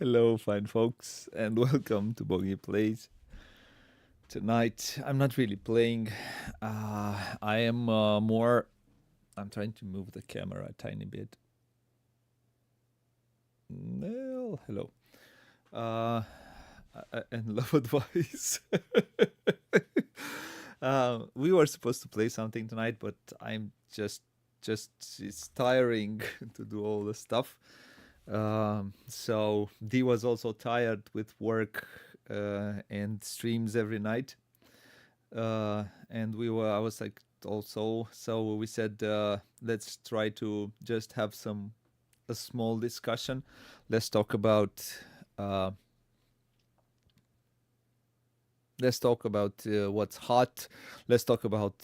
Hello, fine folks, and welcome to Booghy Plays. Tonight, I'm not really playing. I am more. I'm trying to move the camera a tiny bit. Well, hello. And love advice. We were supposed to play something tonight, but I'm just it's tiring to do all the stuff. So D was also tired with work and streams every night. And I was like also, so we said, let's try to just have a small discussion. Let's talk about, what's hot. Let's talk about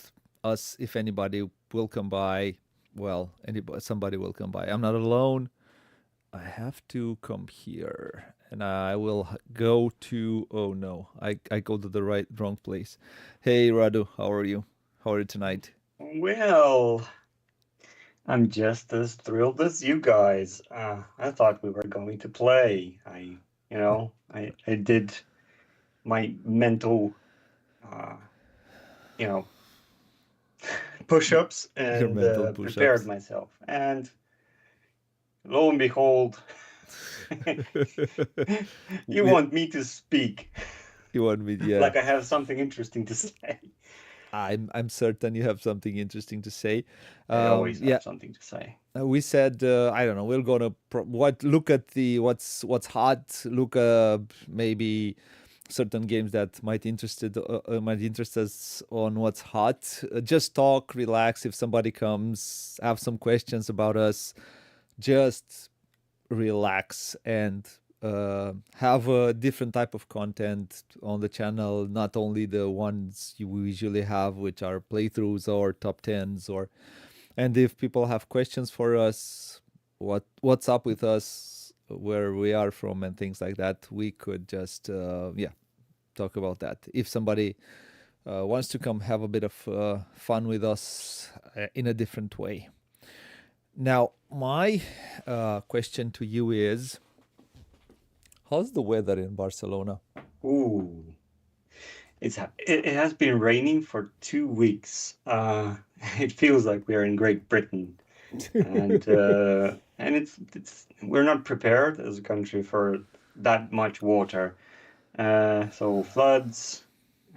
us. If anybody will come by, well, somebody will come by. I'm not alone. I have to come here, and I will go to. Oh no, I go to the wrong place. Hey Radu, how are you? How are you tonight? Well, I'm just as thrilled as you guys. I thought we were going to play. I did my mental, uh, you know, push-ups Your and mental prepared push-ups. myself. And lo and behold, you We, want me to speak you want me? Yeah, like I have something interesting to say. I'm certain you have something interesting to say. I always Yeah, have something to say. we said I don't know. We're gonna look at the what's hot. Look maybe certain games that might interest us on what's hot. Just talk, relax. If somebody comes, have some questions about us, just relax and have a different type of content on the channel, not only the ones you usually have, which are playthroughs or top tens. And if people have questions for us, what's up with us, where we are from, and things like that, we could just talk about that. If somebody wants to come have a bit of fun with us in a different way. Now, my question to you is, how's the weather in Barcelona? Ooh. It has been raining for 2 weeks. It feels like we are in Great Britain, and it's we're not prepared as a country for that much water. So floods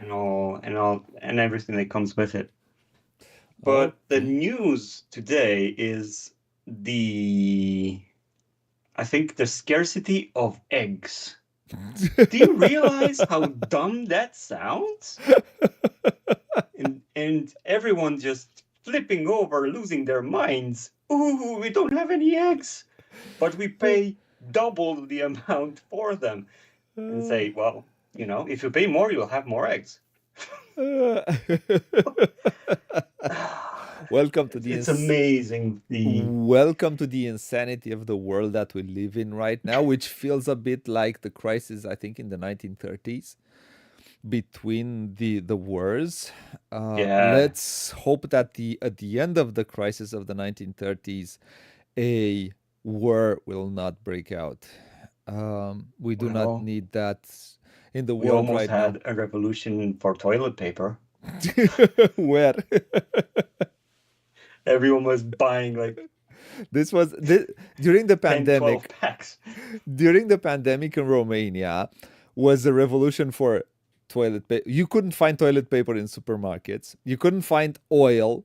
and everything that comes with it. But the Okay. news today is the I think the scarcity of eggs. Do you realize how dumb that sounds? And everyone just flipping over, losing their minds. Ooh, we don't have any eggs, but we pay double the amount for them. And say, well, if you pay more, you'll have more eggs. welcome to the It's amazing welcome to the insanity of the world that we live in right now, which feels a bit like the crisis, I think, in the 1930s between the wars. yeah, Let's hope that at the end of the crisis of the 1930s, a war will not break out. We do not well, need that in the we world almost right now. had a revolution for toilet paper. Where Everyone was buying like this was during the 10, 12 pandemic. packs. During the pandemic in Romania, was a revolution for toilet paper. You couldn't find toilet paper in supermarkets. You couldn't find oil,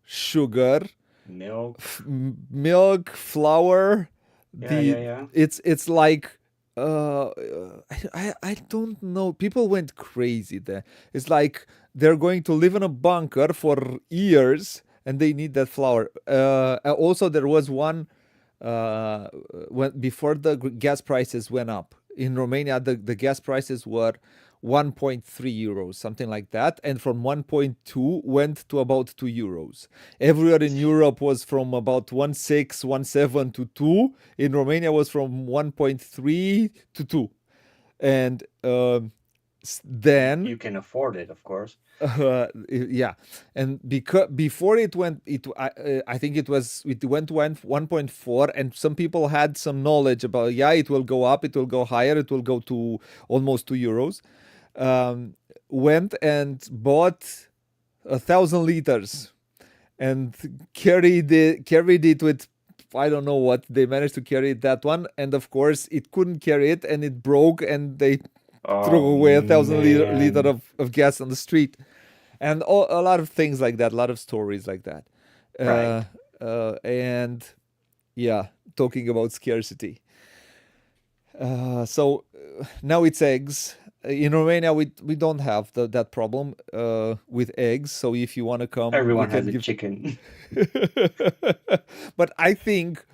sugar, Milk. milk, flour. Yeah, The yeah, yeah. it's like I don't know. People went crazy there. It's like they're going to live in a bunker for years, and they need that flour. Also, there was one when before the gas prices went up in Romania. The gas prices were 1.3 euros, something like that, and from 1.2 went to about 2 euros. Everywhere in Europe was from about 1.6, 1.7 to 2. In Romania was from 1.3 to 2. And then You can afford it, of course. yeah, and because before it went, I think it went to 1.4, and some people had some knowledge about, yeah, it will go up, it will go higher, it will go to almost 2 euros. Um, Went and bought 1,000 liters and carried it with, I don't know what they managed to carry that one, and of course it couldn't carry it, and it broke, and they threw Oh away 1,000 liter man. of gas on the street, and a lot of things like that, a lot of stories like that, uh, Right. and yeah, talking about scarcity. So now it's eggs. In Romania, we don't have that problem with eggs. So if you want to come, we Everyone can has a give. chicken. But I think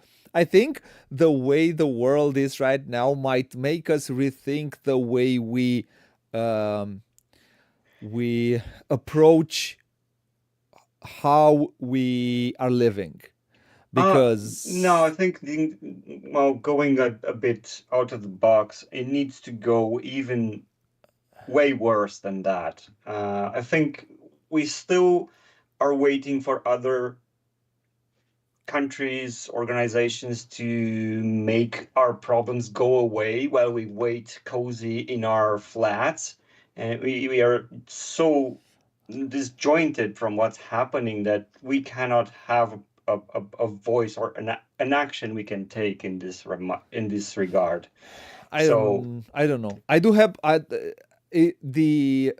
the way the world is right now might make us rethink the way um, we approach how we are living, Uh, no, I because think well, going a bit out of the box, it needs to go even way worse than that. I think we still are waiting for other countries, organizations to make our problems go away while we wait cozy in our flats. And we are so disjointed from what's happening that we cannot have a voice or an action we can take in in this regard. So I don't know. I do have the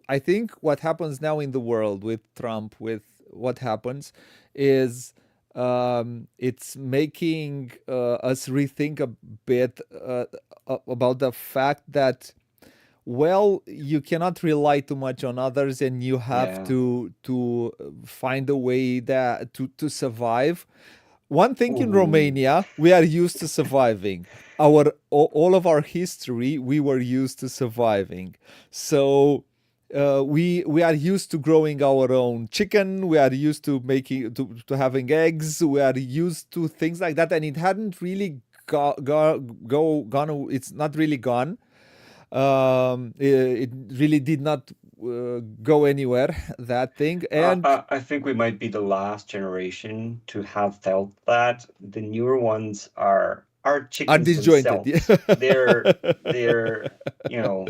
I think what happens now in the world with Trump, with what happens, is it's making us rethink a bit about the fact that, well, you cannot rely too much on others, and you have yeah. to find a way that to survive. One thing, in Ooh. Romania, we are used to surviving. All of our history, we were used to surviving. So we are used to growing our own chicken. We are used to making to having eggs. We are used to things like that, and it hadn't really gone. It's not really gone. It really did not go anywhere, that thing, and I think we might be the last generation to have felt that. The newer ones are are chickens disjointed. themselves. They're you know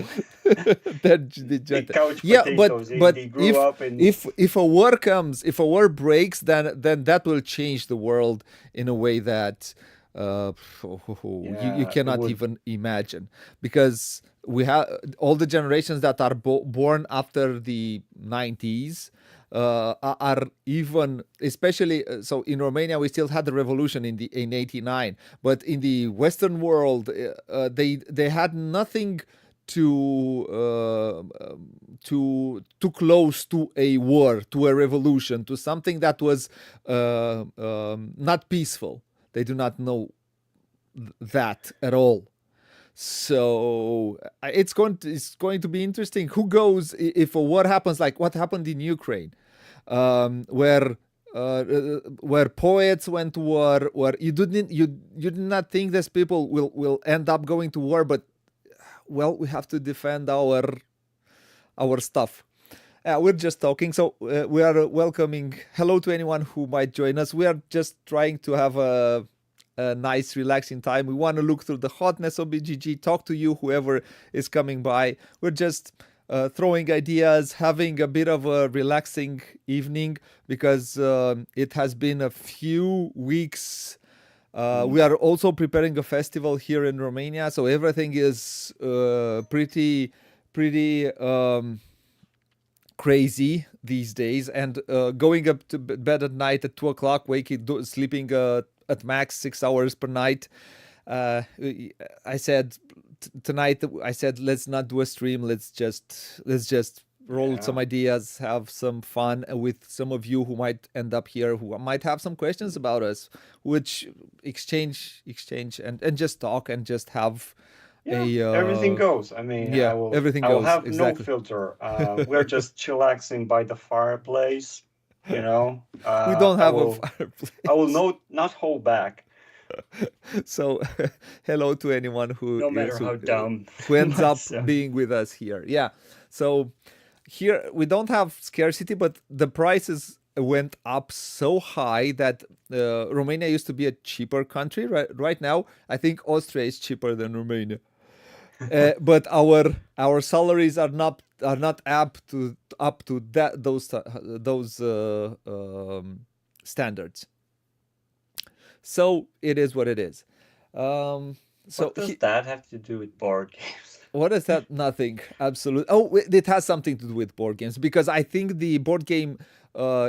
They're the disjointed. couch Yeah, but potatoes. They but grew if up in if a war comes, if a war breaks, then that will change the world in a way that uh, you yeah. It cannot would even imagine, because we have all the generations that are born after the 90s are even, especially so in Romania we still had the revolution in 89, but in the Western world they had nothing to too close to a war, to a revolution, to something that was not peaceful. They do not know that at all. So it's going to be interesting. Who goes if a war happens, like what happened in Ukraine, where poets went to war, where you did not think these people will end up going to war, but well, we have to defend our stuff. We're just talking, so we are welcoming hello to anyone who might join us. We are just trying to have a nice, relaxing time. We want to look through the hotness of BGG, talk to you, whoever is coming by. We're just throwing ideas, having a bit of a relaxing evening, because it has been a few weeks. We are also preparing a festival here in Romania, so everything is pretty crazy these days. And going up to bed at night at 2 o'clock, sleeping at max 6 hours per night. Uh, I said tonight. I said let's not do a stream. Let's just roll some yeah. ideas, have some fun with some of you who might end up here, who might have some questions about us, which exchange and just talk and just have Yeah, a everything goes. I mean, yeah, everything I will goes have no exactly. filter. We're just chillaxing by the fireplace, you know. We don't I have a will I will fireplace. not hold back, So hello to anyone no matter how dumb who ends up myself. being with us here. Yeah. So here we don't have scarcity, but the prices went up so high that Romania used to be a cheaper country. Right now, I think Austria is cheaper than Romania. But our salaries are not up to those standards. So it is what it is. So What does that have to do with board games? what is that? Nothing. Absolutely. Oh, it has something to do with board games because I think the board game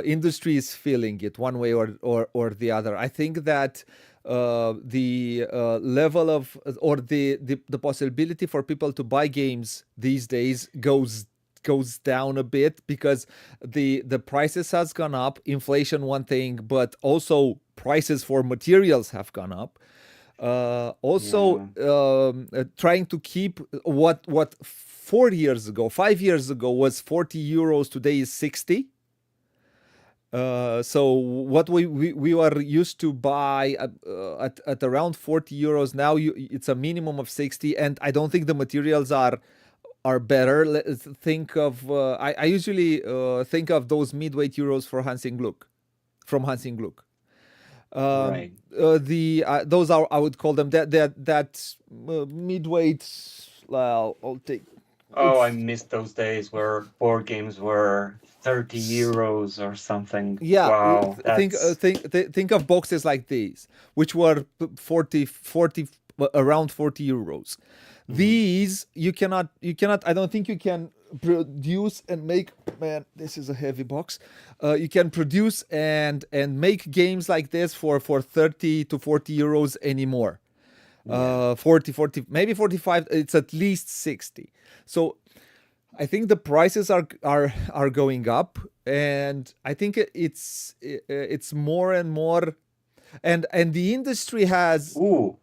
industry is feeling it one way or the other. I think that the level of or the possibility for people to buy games these days goes down a bit because the prices has gone up. Inflation, one thing, but also prices for materials have gone up. Also, Yeah, trying to keep what 4 years ago, 5 years ago was 40 euros, today is 60. So what we were used to buy at around 40 euros, now it's a minimum of 60, and I don't think the materials are better. Let's think of I usually think of those midweight euros for Hansing Gluck from Hansing Gluck. right. The those are, I would call them that midweight. Well, I'll take Oh, I it's missed those days where board games were 30 euros or something. yeah. Wow, that's Think of boxes like these, which were 40 around 40 euros. mhm, These you cannot, I don't think you can produce and make. Man, this is a heavy box. You can produce and make games like this for 30 to 40 euros anymore. yeah. 40, maybe 45. It's at least 60. So I think the prices are going up, and I think it's more and more, and the industry has Ooh,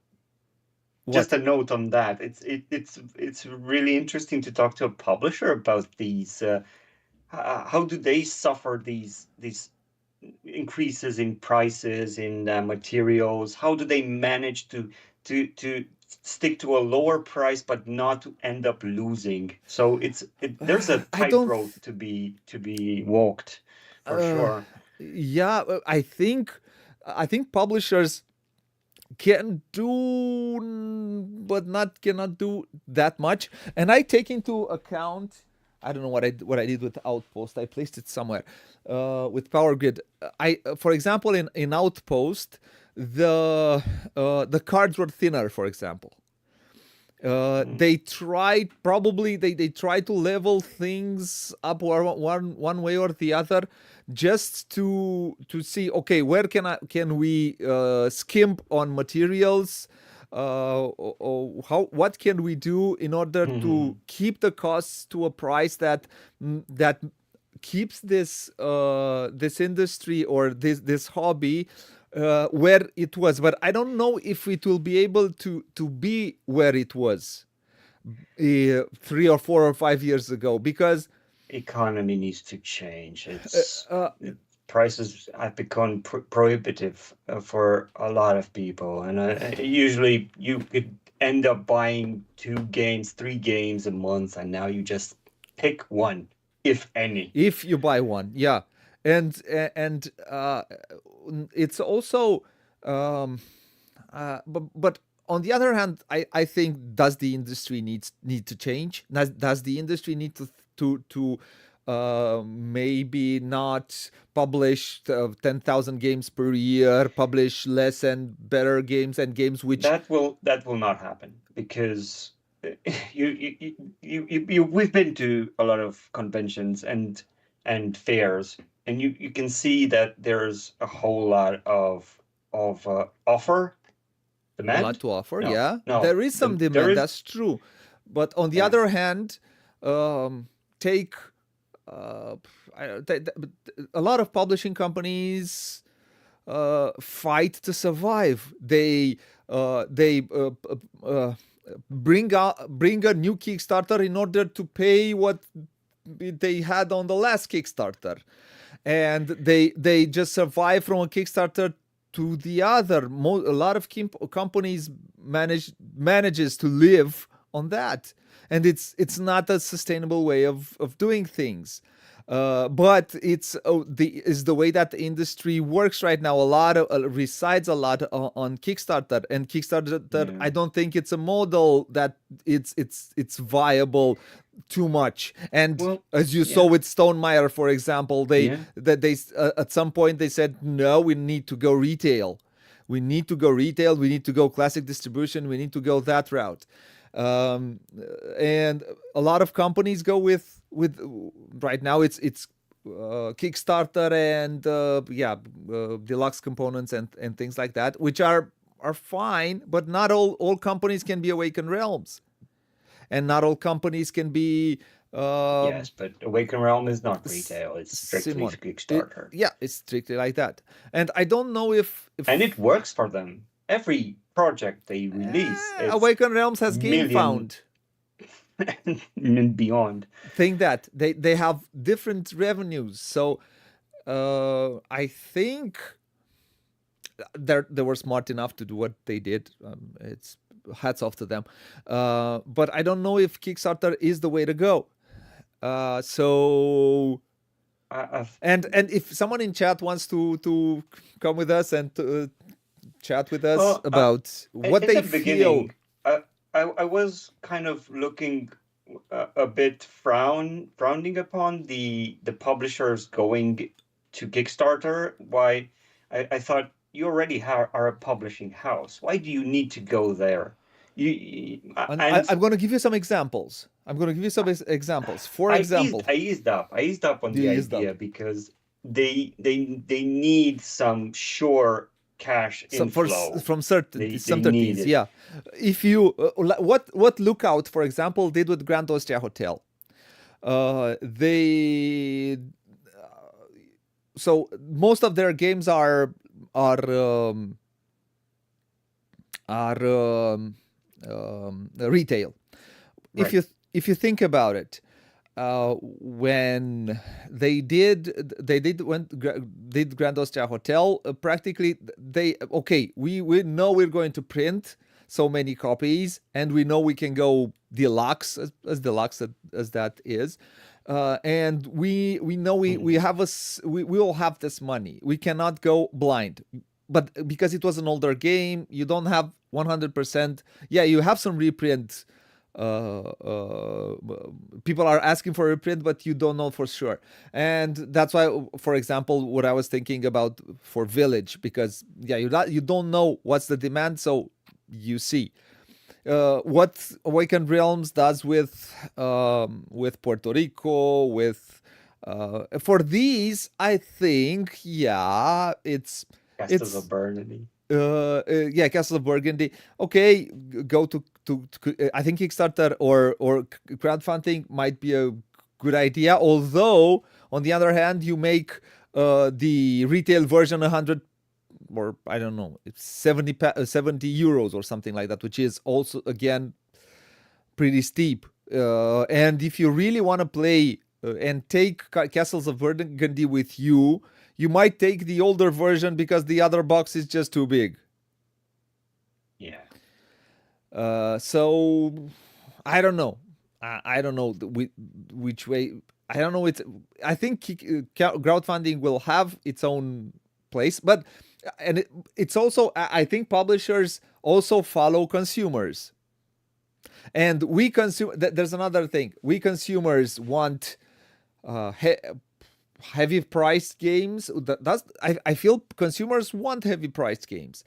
just what? a note on that. It's really interesting to talk to a publisher about these. How do they suffer these increases in prices in materials? How do they manage to stick to a lower price but not to end up losing? So there's a I don't. tightrope to be walked for Uh, sure. yeah, I think publishers can do, but not cannot do that much. And I take into account. I don't know what I did with Outpost. I placed it somewhere. With Power Grid, for example, in Outpost, the cards were thinner. For example, Mm, they tried to level things up one way or the other, just to see, okay, where can we skimp on materials, what can we do in order to mhm. keep the costs to a price that keeps this industry or this hobby where it was. But I don't know if it will be able to be where it was 3 or 4 or 5 years ago, because Economy needs to change. uh, Prices have become prohibitive for a lot of people, and usually you could end up buying 2 games, 3 games a month, and now you just pick one, if any. if you buy one, yeah. And it's also um, but on the other hand, I think, does the industry need to change? Does the industry need to maybe not publish 10,000 games per year, publish less and better games, and games which That will not happen because we've been to a lot of conventions and fairs, and you can see that there's a whole lot of offer. a lot Demand? to offer. No, Yeah, no. there is some There demand. is, That's true, but on the yeah. other hand, take a lot of publishing companies fight to survive. They bring a new Kickstarter in order to pay what they had on the last Kickstarter, and they just survive from a Kickstarter to the other. A lot of companies manages to live on that, and it's not a sustainable way of doing things. But it's the way that the industry works right now. A lot of resides a lot on Kickstarter, and Kickstarter. Yeah. I don't think it's a model that it's viable too much. And Well, as you saw yeah, with Stonemaier, for example, yeah. they at some point they said no, we need to go retail. We need to go retail. We need to go classic distribution. We need to go that route. Um, and a lot of companies go with right now it's Kickstarter and deluxe components and things like that, which are fine, but not all companies can be Awaken Realms, and not all companies can be um, Yes, but Awaken Realm is not retail. It's strictly Simon. Kickstarter. Yeah, it's strictly like that, and I don't know And if it works for them. Every project they release, it's Awaken Realms has game million found. and beyond. Think that they have different revenues, so I think they were smart enough to do what they did. It's hats off to them. But I don't know if Kickstarter is the way to go. So I've, and if someone in chat wants to come with us and to chat with us well, about what in they the feel. beginning, I was kind of looking a bit frowning upon the publishers going to Kickstarter. Why? I thought you already are a publishing house. Why do you need to go there? And And I'm going to give you some examples. I'm going to give you some examples. For example, I eased up. I eased up on you the used up idea because they need some sure cash inflow. from They some need 13s, it. yeah. If you what Lookout, for example, did with Grand Austria Hotel, they so most of their games are um, are retail. Right. If you think about it, when did Grand Austria Hotel, practically we know we're going to print so many copies, and we know we can go deluxe as deluxe as that is. And we know we have we will have this money. We cannot go blind, but because it was an older game, you don't have 100%. Yeah, you have some reprint. People are asking for a reprint, but you don't know for sure, and that's why, for example, what I was thinking about for Village, because yeah, you don't know what's the demand, so you see what Awakened Realms does with Puerto Rico, with for these, I think, yeah, Castles it's of Burgundy. yeah, Castle of Burgundy. Okay, go to I think Kickstarter or crowdfunding might be a good idea. Although, on the other hand, you make the retail version 100, or I don't know, it's 70 euros or something like that, which is also again pretty steep. And if you really want to play and take Castles of Burgundy with you, you might take the older version because the other box is just too big. Yeah. So I don't know. I don't know which way. I don't know. I think crowdfunding will have its own place, but and it's also, I think publishers also follow consumers, and we consume. There's another thing. We consumers want heavy priced games. I feel consumers want heavy priced games,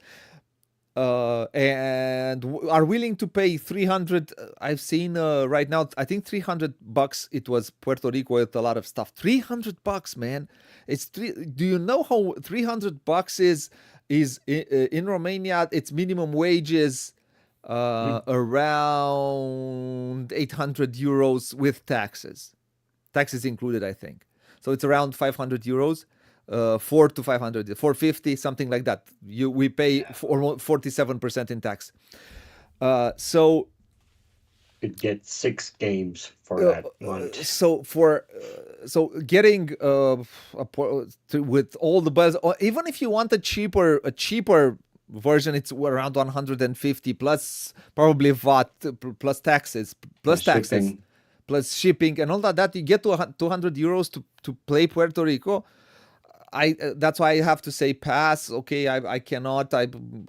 and are willing to pay 300. I've seen right now, I think $300. It was Puerto Rico with a lot of stuff. $300, man. Do you know how $300 is in Romania? Its minimum wage is around 800 euros with taxes included, I think. So it's around 500 euros. 4 to 500, 450, something like that. We pay 47% in tax. So Could get 6 games for that month. so getting with all the buzz, or even if you want a cheaper version, it's around 150 plus probably VAT, plus taxes, Plus plus taxes, shipping. plus shipping and all that. You get to 200 euros to play Puerto Rico. That's why I have to say pass. Okay, I cannot.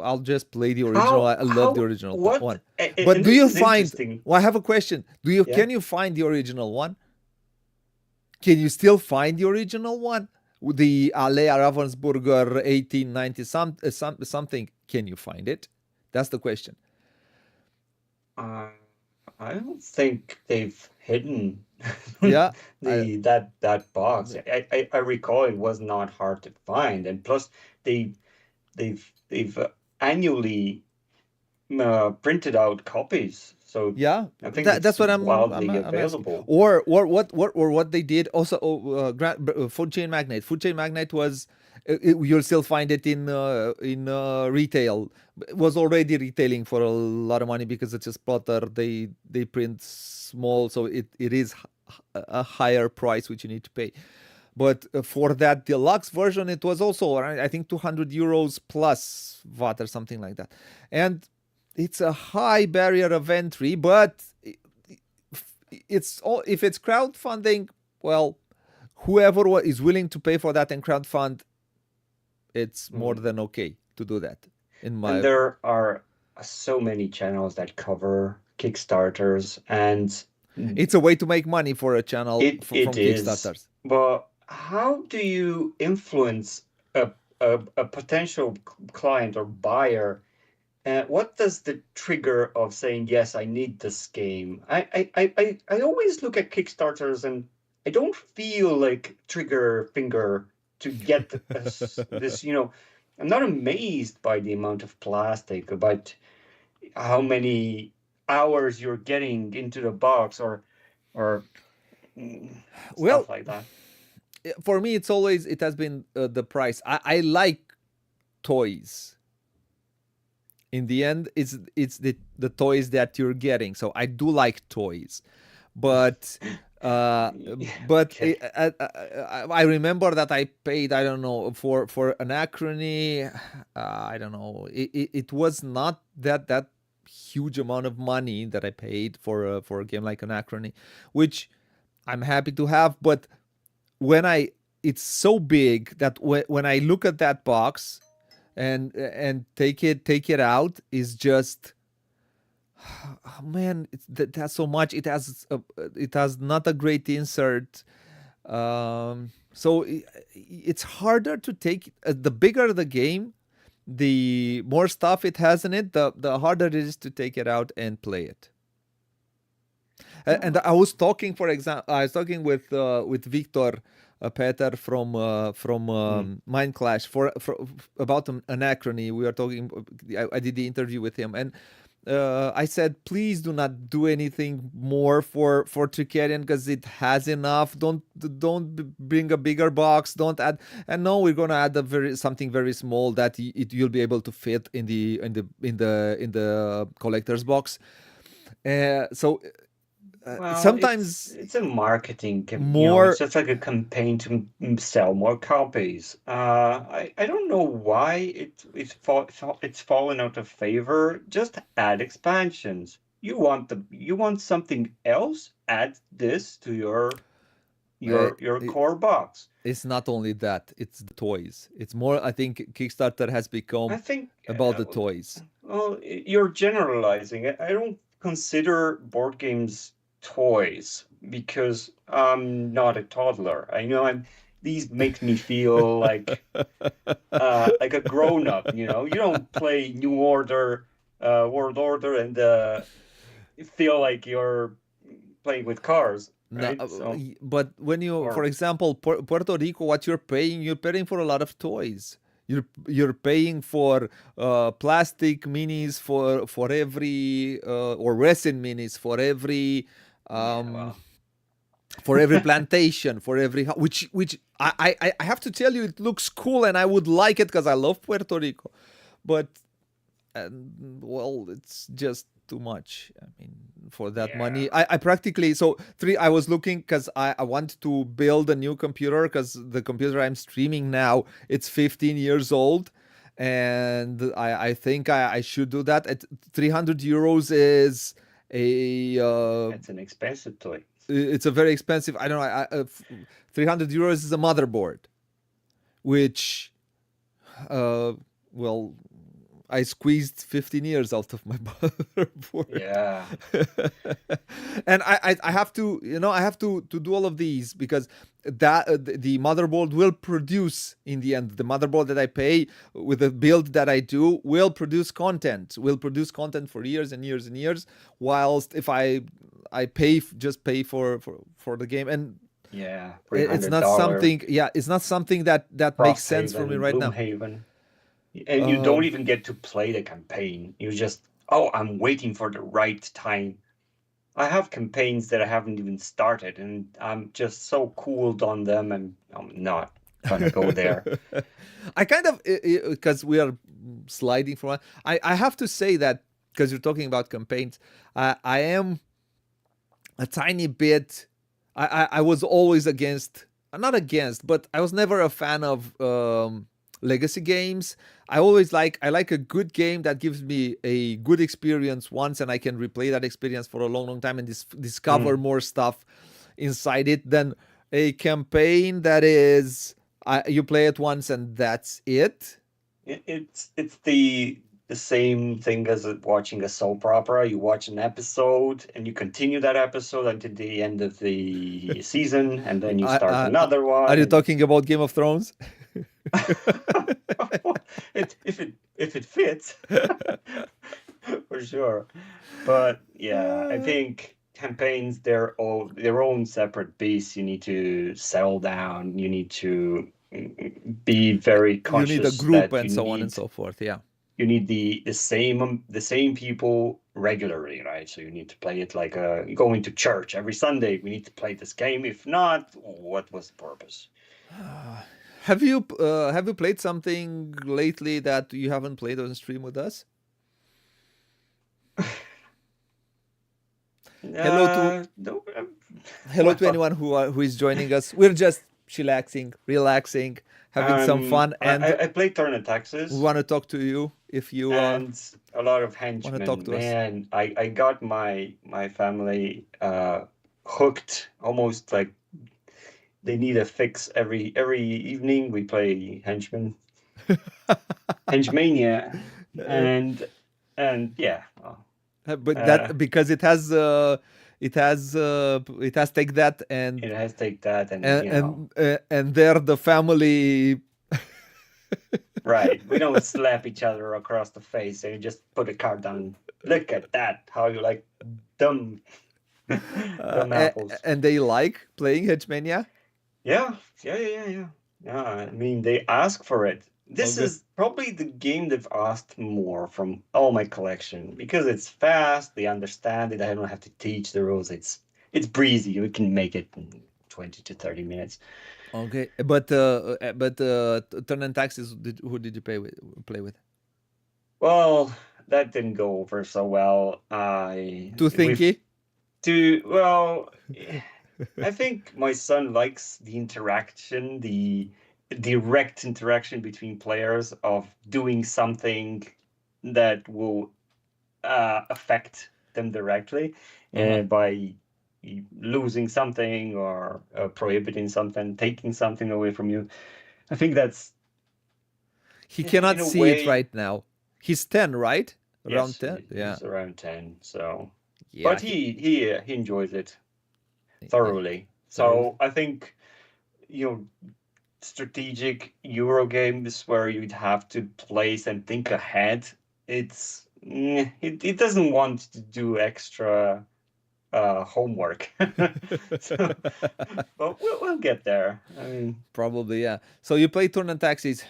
I'll just play the original. I love the original What? one. But And do this you is find? interesting. Well, I have a question. Yeah. Can you find the original one? Can you still find the original one? The Alea Ravensburger 1890 something. Can you find it? That's the question. Uh, I don't think they've hidden Yeah, I, that box. I recall it was not hard to find, and plus they they've annually printed out copies, so yeah. I think it's That's what wildly I'm asking. available. Or what they did also. Food Chain Magnate. Food Chain Magnate was. You'll still find it in retail. It was already retailing for a lot of money because it's a spotter. They print small, so it is a higher price which you need to pay. But for that deluxe version, it was also I think 200 euros plus VAT or something like that, and it's a high barrier of entry. But it's all if it's crowdfunding, well, whoever is willing to pay for that and crowdfund, it's more Mhm. than okay to do that. In And my there are so many channels that cover Kickstarters, and It's a way to make money for a channel it from is. Kickstarters. But how do you influence a potential client or buyer? What does the trigger of saying, yes, I need this game? I always look at Kickstarters and I don't feel like trigger finger to get this, I'm not amazed by the amount of plastic, about how many hours you're getting into the box or stuff Well, like that. for me, it has been the price. I like toys. In the end, it's the toys that you're getting. So I do like toys, but uh but Okay. I remember that I paid, I don't know, for Anachrony, I don't know, it was not that huge amount of money that I paid for a game like Anachrony, which I'm happy to have. But when I it's so big that when I look at that box and take it out, is just, oh man, that's so much. It has not a great insert. So it's harder to take. The bigger the game, the more stuff it has in it, the harder it is to take it out and play it. And Oh, I was talking, for example, I was talking with Victor Peter from mm. Mind Clash for about an Anachrony. We were talking. I did the interview with him, and I said, please do not do anything more for Tricarian because it has enough. Don't bring a bigger box. Don't add. And no, we're gonna add something very small that you'll be able to fit in the collector's box. So Well, sometimes it's a marketing, it's more. just like a campaign to sell more copies. I don't know why it's fallen out of favor. Just add expansions. You want something else? Add this to Uh, your it, core box. it's not only that; it's the toys. It's more. I think Kickstarter has I become think, about the toys. well, you're generalizing. I don't consider board games toys because I'm not a toddler. I know these makes me feel like a grown up, you know. You don't play New Order, World Order and feel like you're playing with cars, No, right? So, but when you, for or example, Puerto Rico, what you're paying for a lot of toys. You're paying for plastic minis for every or resin minis yeah, um, well. for every plantation, for every which I have to tell you, it looks cool and I would like it because I love Puerto Rico, but well, it's just too much. I mean, for that Yeah. money, I practically, so three. I was looking because I want to build a new computer because the computer I'm streaming now, it's 15 years old, and I think I should do that. At 300 euros is a That's an expensive toy. it's a very expensive. I don't know. 300 euros is a motherboard, which uh, well, I squeezed 15 years out of my motherboard. Yeah. And I have to, I have to do all of these because that the motherboard will produce in the end. The motherboard that I pay with the build that I do will produce content for years and years and years. Whilst if I pay just pay for the game, and Yeah. it's not $300 something, it's not something that makes sense for me Frosthaven, right now. Gloomhaven. And you don't Um, even get to play the campaign. You just, oh, I'm waiting for the right time. I have campaigns that I haven't even started, and I'm just so cooled on them, and I'm not gonna go there. I kind of, because we are sliding from. I have to say that because you're talking about campaigns, I am a tiny bit. I was always against, not against, but I was never a fan of legacy games. I like a good game that gives me a good experience once, and I can replay that experience for a long, long time and discover Mm. more stuff inside it than a campaign that is you play it once and that's it. It's the same thing as watching a soap opera. You watch an episode and you continue that episode until the end of the season, and then you I, start another are one. you And talking about Game of Thrones? if it fits, for sure. But yeah, I think campaigns, their own separate beasts. You need to settle down. You need to be very You need a conscious group that and so on and so forth. Yeah. you need the same people regularly, right? So you need to play it like going to church every Sunday. We need to play this game. If not, what was the purpose? Have you played something lately that you haven't played on stream with us? Hello to No, hello to well, anyone who is joining us. We're just chillaxing, relaxing, having some fun, and I played Turn of we Texas want to talk to you if you and a lot of want to talk henchmen. to us. Man, I got my family hooked, almost like they need a fix every evening. We play henchmania, and yeah, But uh, that because it has take that it has take that, and and they're the family. right. We don't slap each other across the face. So you just put a card down. Look at that. How you like dumb, dumb apples. And they like playing Hitchmania. Yeah, yeah, yeah, yeah, yeah. Yeah, I mean, they ask for it. This Okay. is probably the game they've asked more from all my collection because it's fast. They understand it. I don't have to teach the rules. It's breezy. We can make it in 20 to 30 minutes. Okay, but Turn and Taxes. Who did you play with? Play with? Well, that didn't go over so well. I Too we've thinky. to well, I think my son likes the interaction, the direct interaction between players of doing something that will affect them directly Uh-huh. by losing something or prohibiting something, taking something away from you. I think that's He in cannot a see it way, right now. He's 10, right? Around yes, 10. Yeah. he's around 10, so Yeah. but he enjoys it Yeah. thoroughly. Thoroughly. So I think you know strategic Euro games where you'd have to place and think ahead. It doesn't want to do extra homework. So, but we'll get there. I mean, Probably, yeah. So you play Turn and Taxis.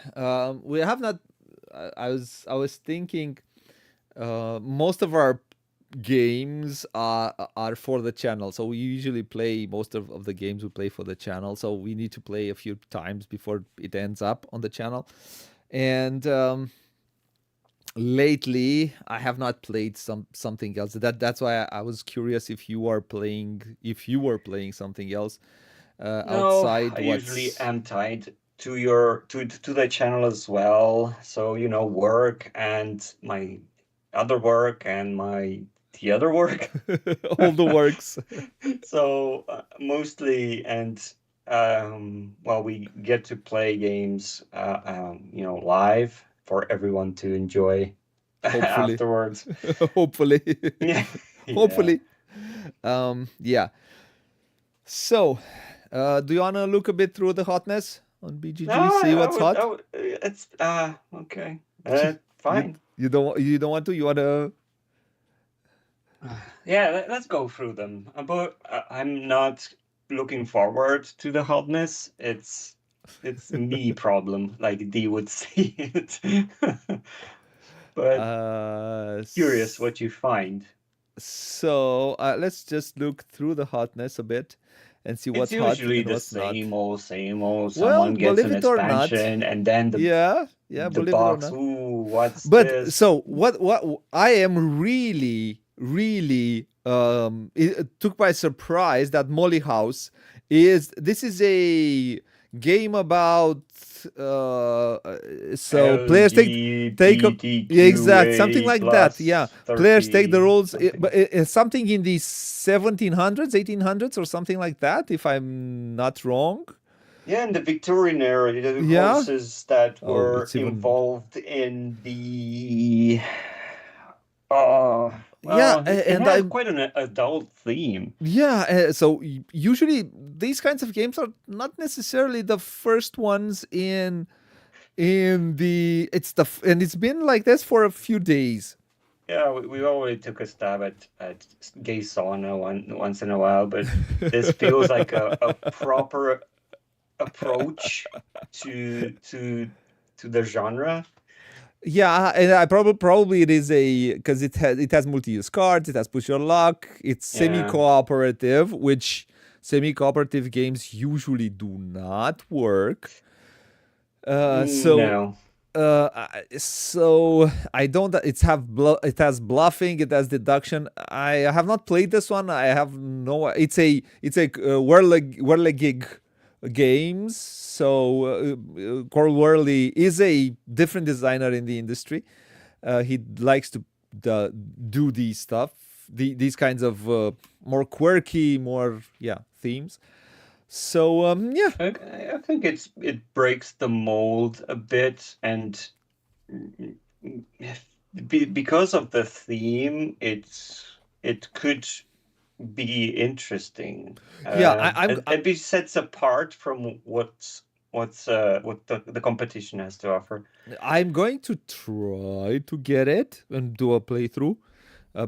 We have not. I was thinking. Most of our games are for the channel, so we usually play most of the games we play for the channel. So we need to play a few times before it ends up on the channel. And lately, I have not played something else. That's why I was curious if you were playing something else no, outside I usually what's am tied. to the channel as well. So work and my other work and the other work. All the works. So mostly, and well, we get to play games, live for everyone to enjoy Hopefully. afterwards. Hopefully. Yeah, yeah. Hopefully. Yeah. So, do you wanna look a bit through the hotness on No, BGG? See what's I hot? would. It's okay. You Fine. you don't want to? You wanna? Yeah, let's go through them. But I'm not looking forward to the hotness. It's me problem, like D would see it. But Uh, curious s- what you find. so let's just look through the hotness a bit and see It's what's hot usually and the what's not. same old, same old. Well, Someone gets believe an it or not, expansion, and then yeah, yeah, the believe it or box. not. Ooh, what's But this? so what I am really it took by surprise that Molly House is a game about uh so players take up, yeah, exact, something LGBTQA like that, yeah, plus players take the 30 roles, something. but it's something in the 1700s 1800s or something like that, if I'm not wrong. Yeah, in the Victorian era, the Yeah. horses that Oh, were it's even, involved in the uh yeah, well, it and has I'm, quite an adult theme. yeah, so usually these kinds of games are not necessarily the first ones in the it's the and it's been like this for a few days. Yeah, we already took a stab at gay sauna once in a while, but this feels like a proper approach to the genre. Yeah, and I probably it is a, because it has multi-use cards, it has push your luck, it's Yeah. semi-cooperative, which semi-cooperative games usually do not work. So No. so I don't. It has bluffing. It has deduction. I have not played this one. I have no. It's a Whirligig games. So Carl Worley is a different designer in the industry. He likes to do these stuff, these kinds of more quirky, more, yeah, themes. So yeah, I think it breaks the mold a bit, and because of the theme, it could be interesting. yeah. It be sets apart from what the competition has to offer. I'm going to try to get it and do a playthrough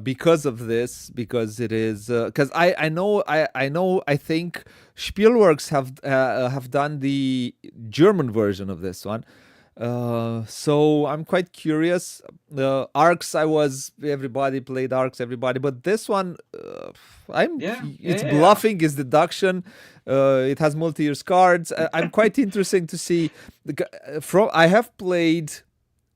because of this, because it is, because I think Spielworks have done the German version of this one. So I'm quite curious. Arcs, everybody played Arcs, everybody, but this one, Yeah, it's yeah. bluffing, it's deduction. It has multi-use cards. I'm quite interesting to see. I have played.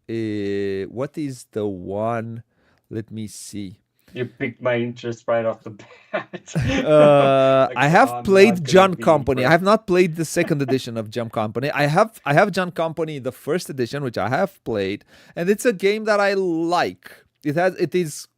What is the one? Let me see. You piqued my interest right off the bat. Like, I oh, have I'm not played gonna John be Company. I have impressed. not played the second edition of John Company. I have John Company, the first edition, which I have played, and it's a game that I like. It is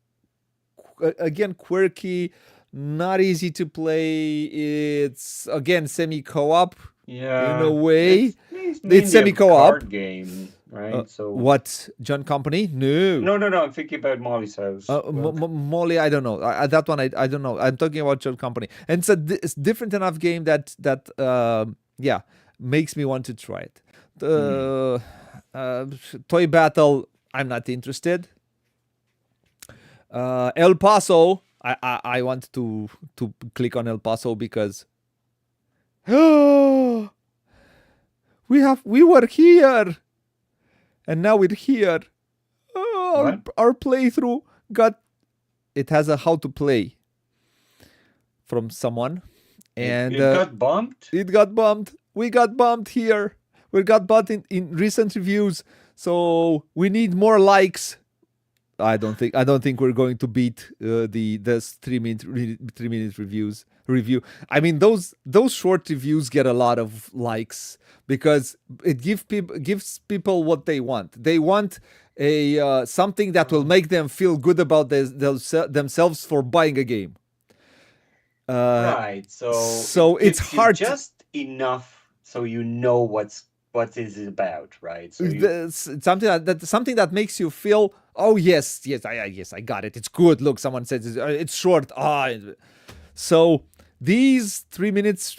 again quirky, not easy to play. It's again semi co-op in a Yeah, way. it's It's mainly a semi co-op. card game, right? So What, John Company? No. no. I'm thinking about Molly's house. Well, Molly, I don't know. That one, I don't know. I'm talking about your company, and it's different enough game that yeah, makes me want to try it. hmm. The Toy Battle, I'm not interested. El Paso, I want to click on El Paso because we were here and now we're here. What? Our playthrough got, it has a how to play from someone, and It got bumped? it got bumped. We got bumped here. We got bumped in recent reviews. So we need more likes. I don't think we're going to beat the 3 minute reviews. review. I mean, those short reviews get a lot of likes because it gives people what they want. They want a something that will make them feel good about themselves for buying a game. Uh, Right. So so it it's gives you hard to, just enough so you know what is it about, right? So you something something that makes you feel, oh yes, yes, I got it. It's good. Look, someone says it's short. So these 3 minutes,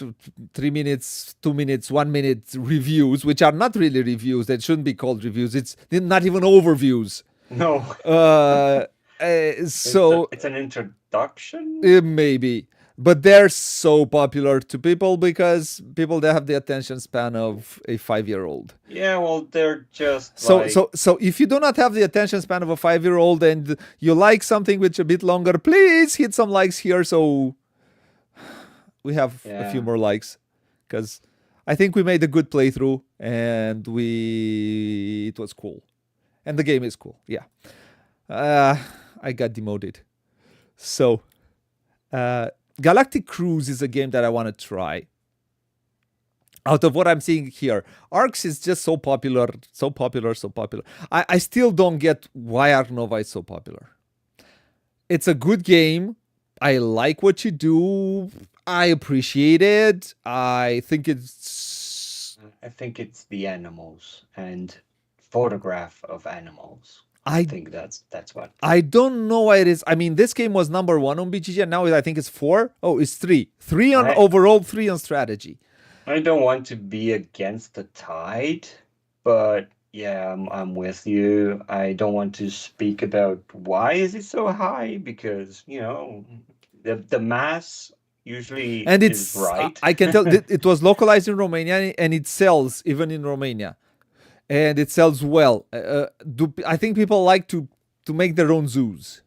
3 minutes, 2 minutes, 1 minute reviews, which are not really reviews, that shouldn't be called reviews. It's not even overviews. no. Uh, so It's an introduction. maybe, but they're so popular to people because people they have the attention span of a 5-year-old. Yeah, well, they're just So like so if you do not have the attention span of a 5-year-old and you like something which a bit longer, please hit some likes here so we have a few yeah. more likes, because I think we made a good playthrough and it was cool, and the game is cool. Yeah, uh, I got demoted. So Galactic Cruise is a game that I want to try. Out of what I'm seeing here, Arcs is just so popular, so popular, so popular. I still don't get why Arc Nova is so popular. It's a good game. I like what you do. I appreciate it. I think I think it's the animals and photograph of animals. I I think that's what. I don't know why it is. I mean, this game was number one on BGG, and now I think it's four. Oh, it's three. Three on I overall, three on strategy. I don't want to be against the tide, but yeah, I'm with you. I don't want to speak about why is it so high because, the mass usually And is it's right. I can tell that it was localized in Romania, and it sells even in Romania, and it sells well. I think people like to make their own zoos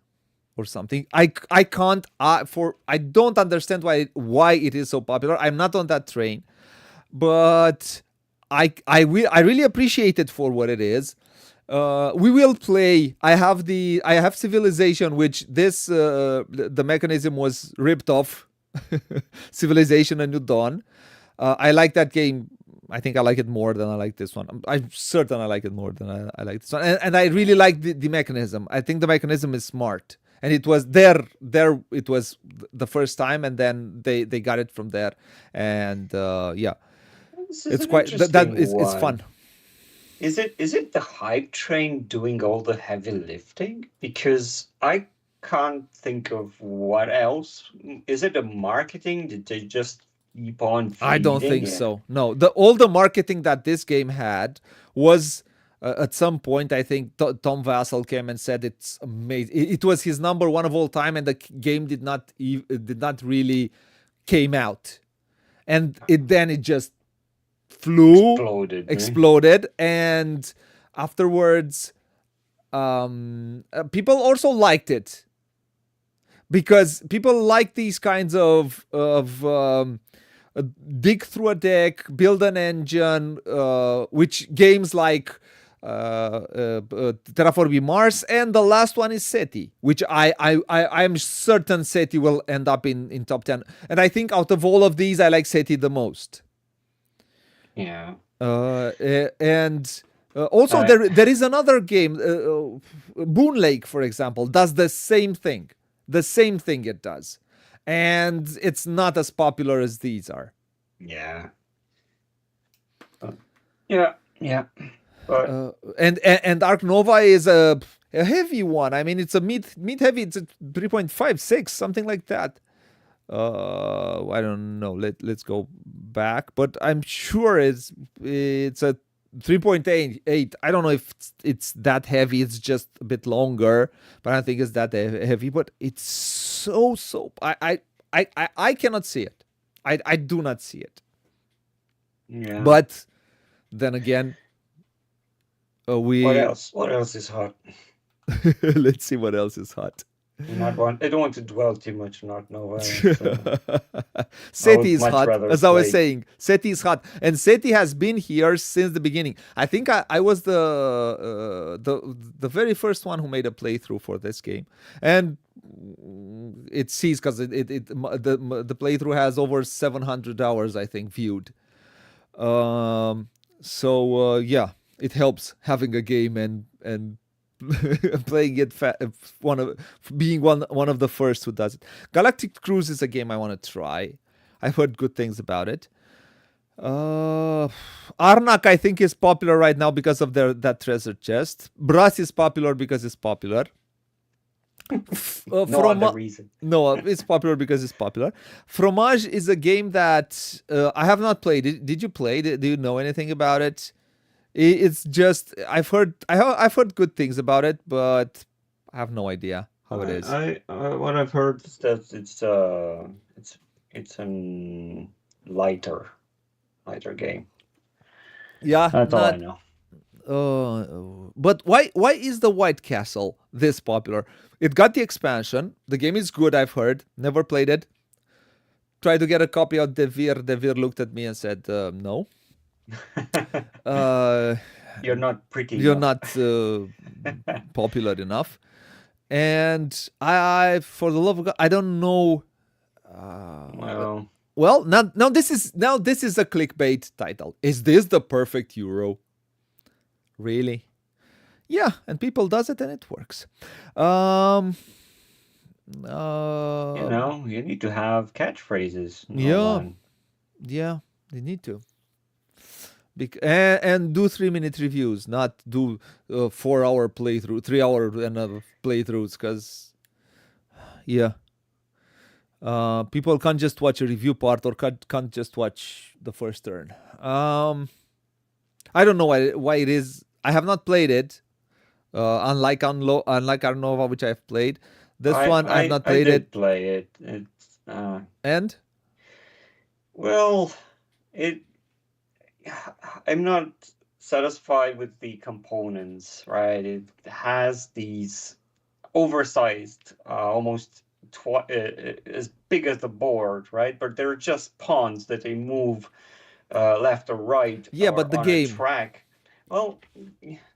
or something. I can't I don't understand why it is so popular. I'm not on that train, but I really appreciate it for what it is. We will play. I have Civilization, which the mechanism was ripped off. Civilization: A New Dawn. I like that game. I think I like it more than I like this one. I'm certain I like it more than I like this one, and I really like the mechanism. I think the mechanism is smart, and it was there. It was the first time, and then they got it from there, and yeah, This is it's an quite that interesting it's one. fun. Is it the hype train doing all the heavy lifting? Because I can't think of what else. Is it a marketing? Did they just keep on I don't feeding think it? so. No, the all the marketing that this game had was at some point. I think Tom Vassell came and said it's amazing. It was his number one of all time, and the game did not really came out, and it just flew, Exploded, eh? exploded, and afterwards, people also liked it because people like these kinds of dig through a deck, build an engine, which games like Terraforming Mars, and the last one is SETI, which I'm certain SETI will end up in top 10. And I think out of all of these, I like SETI the most. Yeah. And also I there is another game, Boon Lake, for example, does the same thing. The same thing it does, and it's not as popular as these are. yeah. Yeah, yeah. But And Arc Nova is a heavy one. I mean, it's a mid heavy. It's a 3.56, something like that. I don't know. Let's go back, but I'm sure it's a 3.88. I don't know if it's that heavy. It's just a bit longer, but I don't think it's that heavy. But it's so. I cannot see it. I do not see it. yeah. But then again, What we else? What else is hot? let's see what else is hot. I don't want to dwell too much on Ark Nova. It's, I Seti would is much hot, rather as I was play. saying. Seti is hot, and Seti has been here since the beginning. I think I was the very first one who made a playthrough for this game, and it sees because the playthrough has over 700 hours, I think, viewed. Um, yeah, it helps having a game and playing it one of being one of the first who does it. Galactic Cruise is a game I want to try. I've heard good things about it. Arnak I think is popular right now because of that treasure chest. Brass is popular because it's popular. No other reason. No, it's popular because it's popular. Fromage is a game that I have not played. Did you play? Do you know anything about it? It's just I've heard good things about it, but I have no idea how it is. What I've heard is that it's an lighter game. Yeah, That's all I not. know. But why is the White Castle this popular? It got the expansion. The game is good. I've heard. Never played it. Tried to get a copy of Devir. Devir looked at me and said, "No, uh, You're not pretty you're enough. not popular enough." And for the love of God, I don't know. Well, Well, now this is a clickbait title. Is this the perfect Euro? Really? Yeah, and people does it and it works. Um, you need to have catchphrases, yeah, Norman. yeah, they need to. And do 3 minute reviews, not do 4 hour playthrough, 3 hour and playthroughs, because yeah, people can't just watch a review part or can't just watch the first turn. I don't know why it is. I have not played it. Unlike Arnova, which I've played. This one I've not I played it. did play it. It's And well, it I'm not satisfied with the components, right? It has these oversized, almost as big as the board, right? But they're just pawns that they move left or right yeah, or but the on a game. track. Well,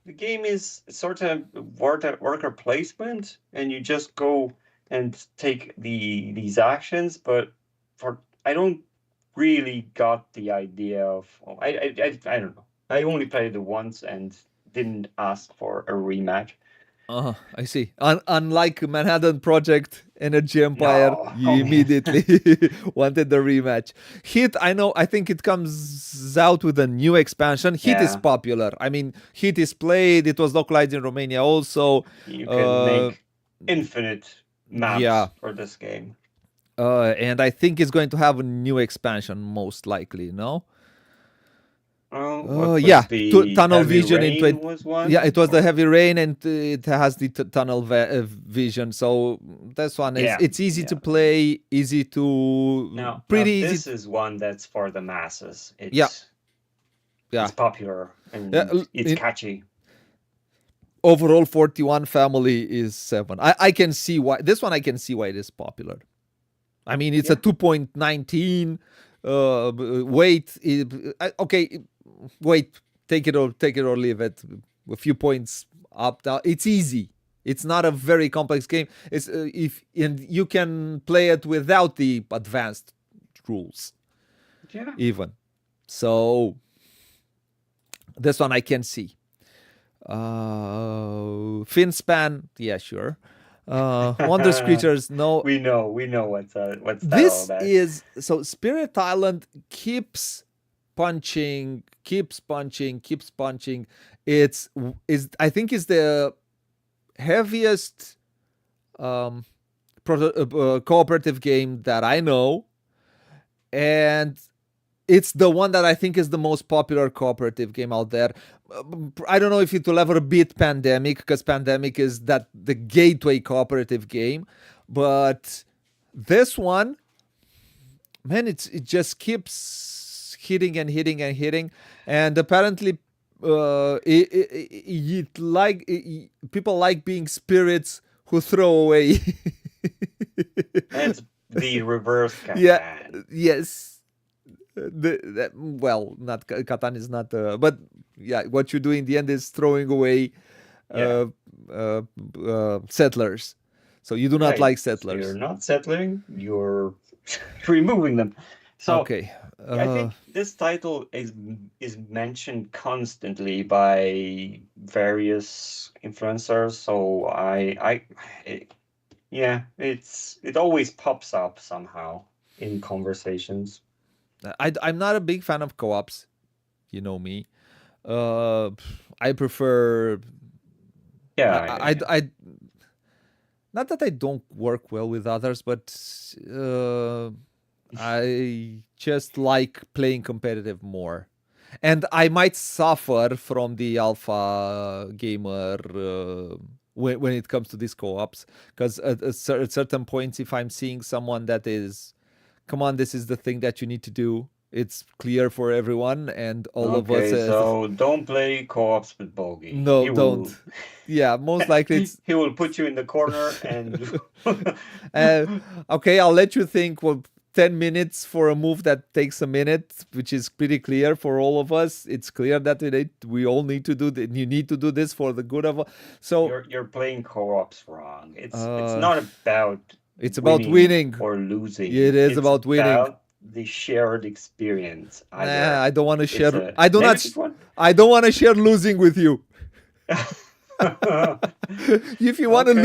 the game is sort of worker placement, and you just go and take these actions. But for I don't really got the idea of. I don't know. I only played it once and didn't ask for a rematch. I see. Unlike Manhattan Project, Energy Empire, No, you obviously. immediately wanted the rematch. Hit, I know. I think it comes out with a new expansion. Hit is Yeah, popular. I mean, Hit is played. It was localized in Romania also. you can Uh, make infinite yeah. maps for this game. And I think it's going to have a new expansion, most likely. No. What Yeah, was the tunnel heavy vision in rain 20. was Yeah, one it was the or heavy rain, and it has the tunnel vision. So this one is yeah, it's easy to yeah. play, easy to Now pretty easy. this is one that's for the masses. Yeah, yeah. It's popular Yeah, and it's catchy. overall, 41 family is 7. I can see why this one. I can see why it is popular. I mean, it's a Yeah. 2.19 weight. Okay, wait, take it or leave it. A few points up down. It's easy. It's not a very complex game. It's if and you can play it without the advanced rules Yeah. even. So this one I can see. Finspan, yeah, sure. Wonders creatures, no. we know what's that all This about. is so Spirit Island keeps punching. It's is I think is the heaviest cooperative game that I know, and it's the one that I think is the most popular cooperative game out there. I don't know if it will ever beat Pandemic, because Pandemic is the gateway cooperative game, but this one, man, it just keeps hitting and hitting and hitting, and apparently, people like being spirits who throw away. It's the reverse Yeah. Catan. Yes. Well, not Catan is not, but yeah, what you do in the end is throwing away Yeah. settlers. So you do not Yeah, like so you're settlers. not settling, you're removing them. So Okay. I think this title is mentioned constantly by various influencers. So yeah, it always pops up somehow in conversations. I'm not a big fan of co-ops. You know me. Uh, I prefer. Yeah, yeah, yeah. I not that I don't work well with others, but I just like playing competitive more. And I might suffer from the alpha gamer when it comes to these co-ops, because at certain points, if I'm seeing someone that is, come on, this is the thing that you need to do. It's clear for everyone, and all of us Okay, as so don't play co-ops with Bogie. no, don't. Yeah, most likely it's He will put you in the corner and uh, okay. I'll let you think. Well, 10 minutes for a move that takes a minute, which is pretty clear for all of us. It's clear that we all need to do. You need to do this for the good of. So you're playing co-ops wrong. It's uh, not about it's about winning winning. or losing. It is It's about winning. about the shared experience. Nah, Either I don't want to it's share. a I do not. negative one. I don't want to share losing with you. If you want to Okay.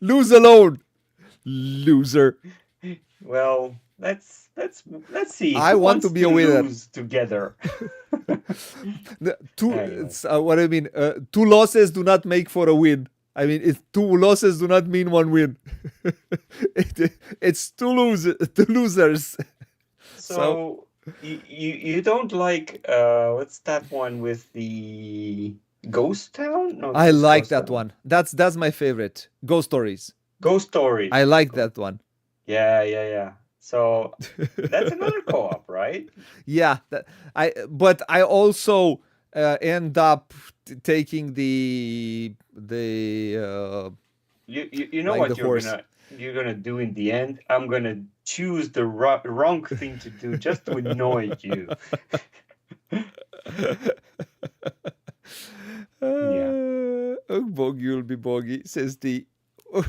lose alone, loser. Well, let's see I who want to wants be to a winner. lose together. Anyway. What I mean, two losses do not make for a win. I mean, two losses do not mean one win. It's two losers. So you don't like what's that one with the ghost town? No, I it's like ghost that town. one. That's my favorite. Ghost Stories. Ghost stories. I like that one. Yeah, yeah, yeah. So that's another co-op, right? Yeah, but I also end up taking the You know like the what horse. you're gonna do in the end? I'm gonna choose the wrong thing to do just to annoy you. Yeah. Bogey will be bogey, says the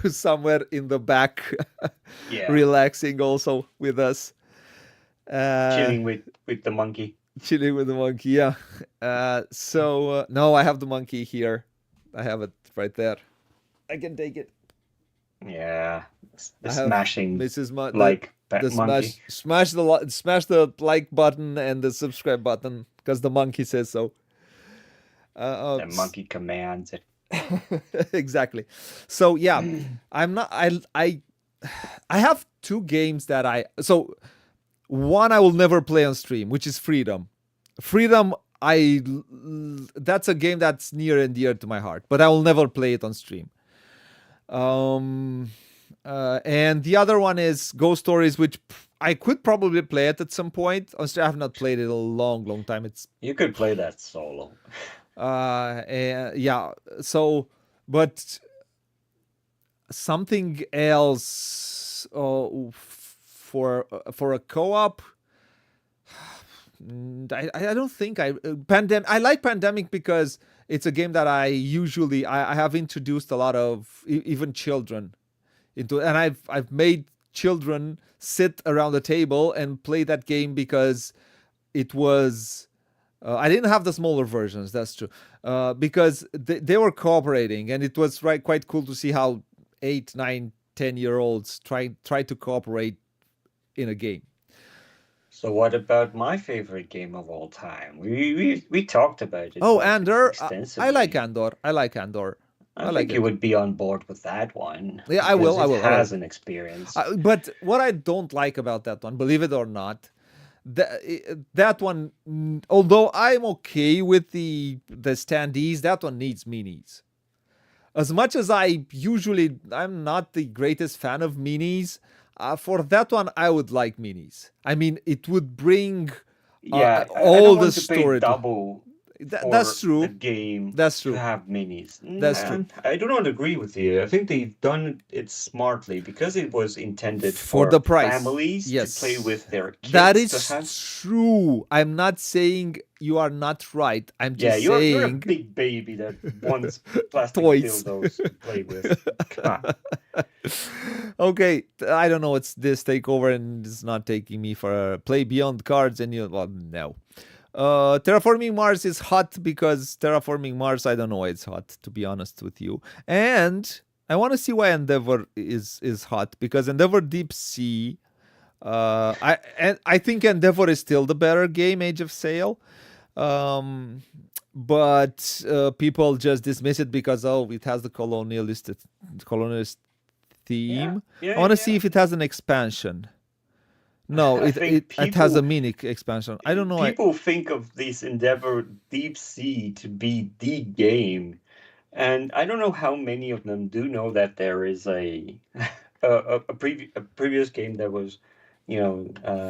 somewhere in the back, Yeah. relaxing also with us. Chilling with the monkey. Chilling with the monkey, yeah. No, I have the monkey here. I have it right there. I can take it. Yeah. The I have smashing Mrs. like the monkey. smash the like button and the subscribe button because the monkey says so. The monkey commands it. Exactly. So yeah, I'm not. I have two games that one I will never play on stream, which is Freedom. Freedom, that's a game that's near and dear to my heart, but I will never play it on stream. And the other one is Ghost Stories, which I could probably play it at some point. Honestly, I have not played it in a long time. You could play that solo. Yeah. So, but something else for a co-op. I don't think I like Pandemic because it's a game that I have introduced a lot of even children into, and I've made children sit around the table and play that game because it was I didn't have the smaller versions, that's true, because they were cooperating, and it was quite cool to see how 8, 9, 10-year-olds try to cooperate in a game. So what about my favorite game of all time? We talked about it. Oh, quite Andor. extensively. I like Andor. I think you would be on board with that one. Yeah, I will. It has an experience. But what I don't like about that one, believe it or not, that one, although I'm okay with the standees, that one needs minis. As much as I'm not the greatest fan of minis, for that one I would like minis. I mean, it would bring Yeah, I all don't the want to pay story. double That's for the true. game That's to true. have minis. That's true. I do not agree with you. I think they've done it smartly because it was intended For the for price. families to play Yes. with their That kids to is have. true. I'm not saying you are not right. I'm Yeah, just you're a saying big baby that wants plastic toys. dildos to play with. God. Okay, I don't know. It's this takeover and it's not taking me for a play beyond cards and you well no. Terraforming Mars is hot because Terraforming Mars, I don't know why it's hot, to be honest with you. And I want to see why Endeavor is hot because Endeavor Deep Sea. I think Endeavor is still the better game, Age of Sail. Um, but people just dismiss it because it has the colonialist Yeah, theme. I yeah, want to see yeah. if it has an expansion. No, I it think it, it has a mini expansion. I don't know. people think of this Endeavor Deep Sea to be the game, and I don't know how many of them do know that there is a previous game that was,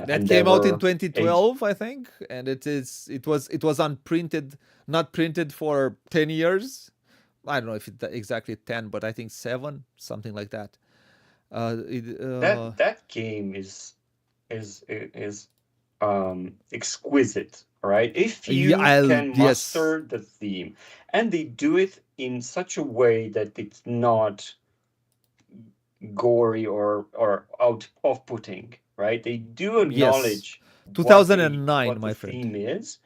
That came out in Endeavor Age. 2012, I think, and it was unprinted, not printed for 10 years. I don't know if it's exactly 10, but I think 7, something like that. That game is exquisite, right? If Yeah, you can yes, master the theme, and they do it in such a way that it's not gory or off-putting, right? They do yes, acknowledge what 2009, the my friend. theme is,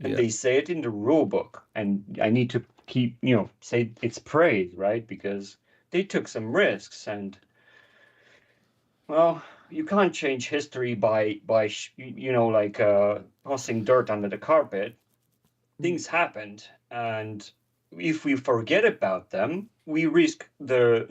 and Yeah, they say it in the rule book. And I need to keep, say it's praise, right? Because they took some risks, and well, you can't change history by like tossing dirt under the carpet. Things happened, and if we forget about them, we risk the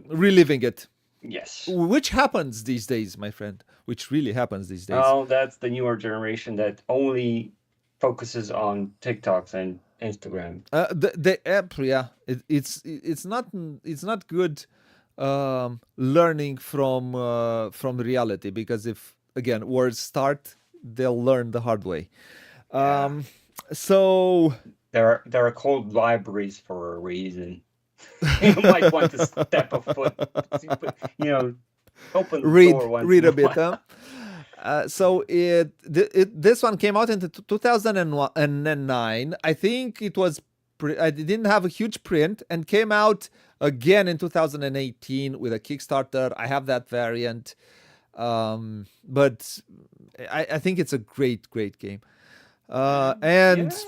reliving it, yes. which happens these days, my friend. Which really happens these days. Oh, that's the newer generation that only focuses on TikToks and Instagram. The app, yeah, it's not good learning from reality because if again words start, they'll learn the hard way. Yeah, Um, so there are called libraries for a reason. You might want to step a foot, you know, open the door once read in a a bit, while. huh? So this one came out in 2009. I think it was I didn't have a huge print and came out again in 2018 with a Kickstarter. I have that variant, but I think it's a great game. And Yeah, it's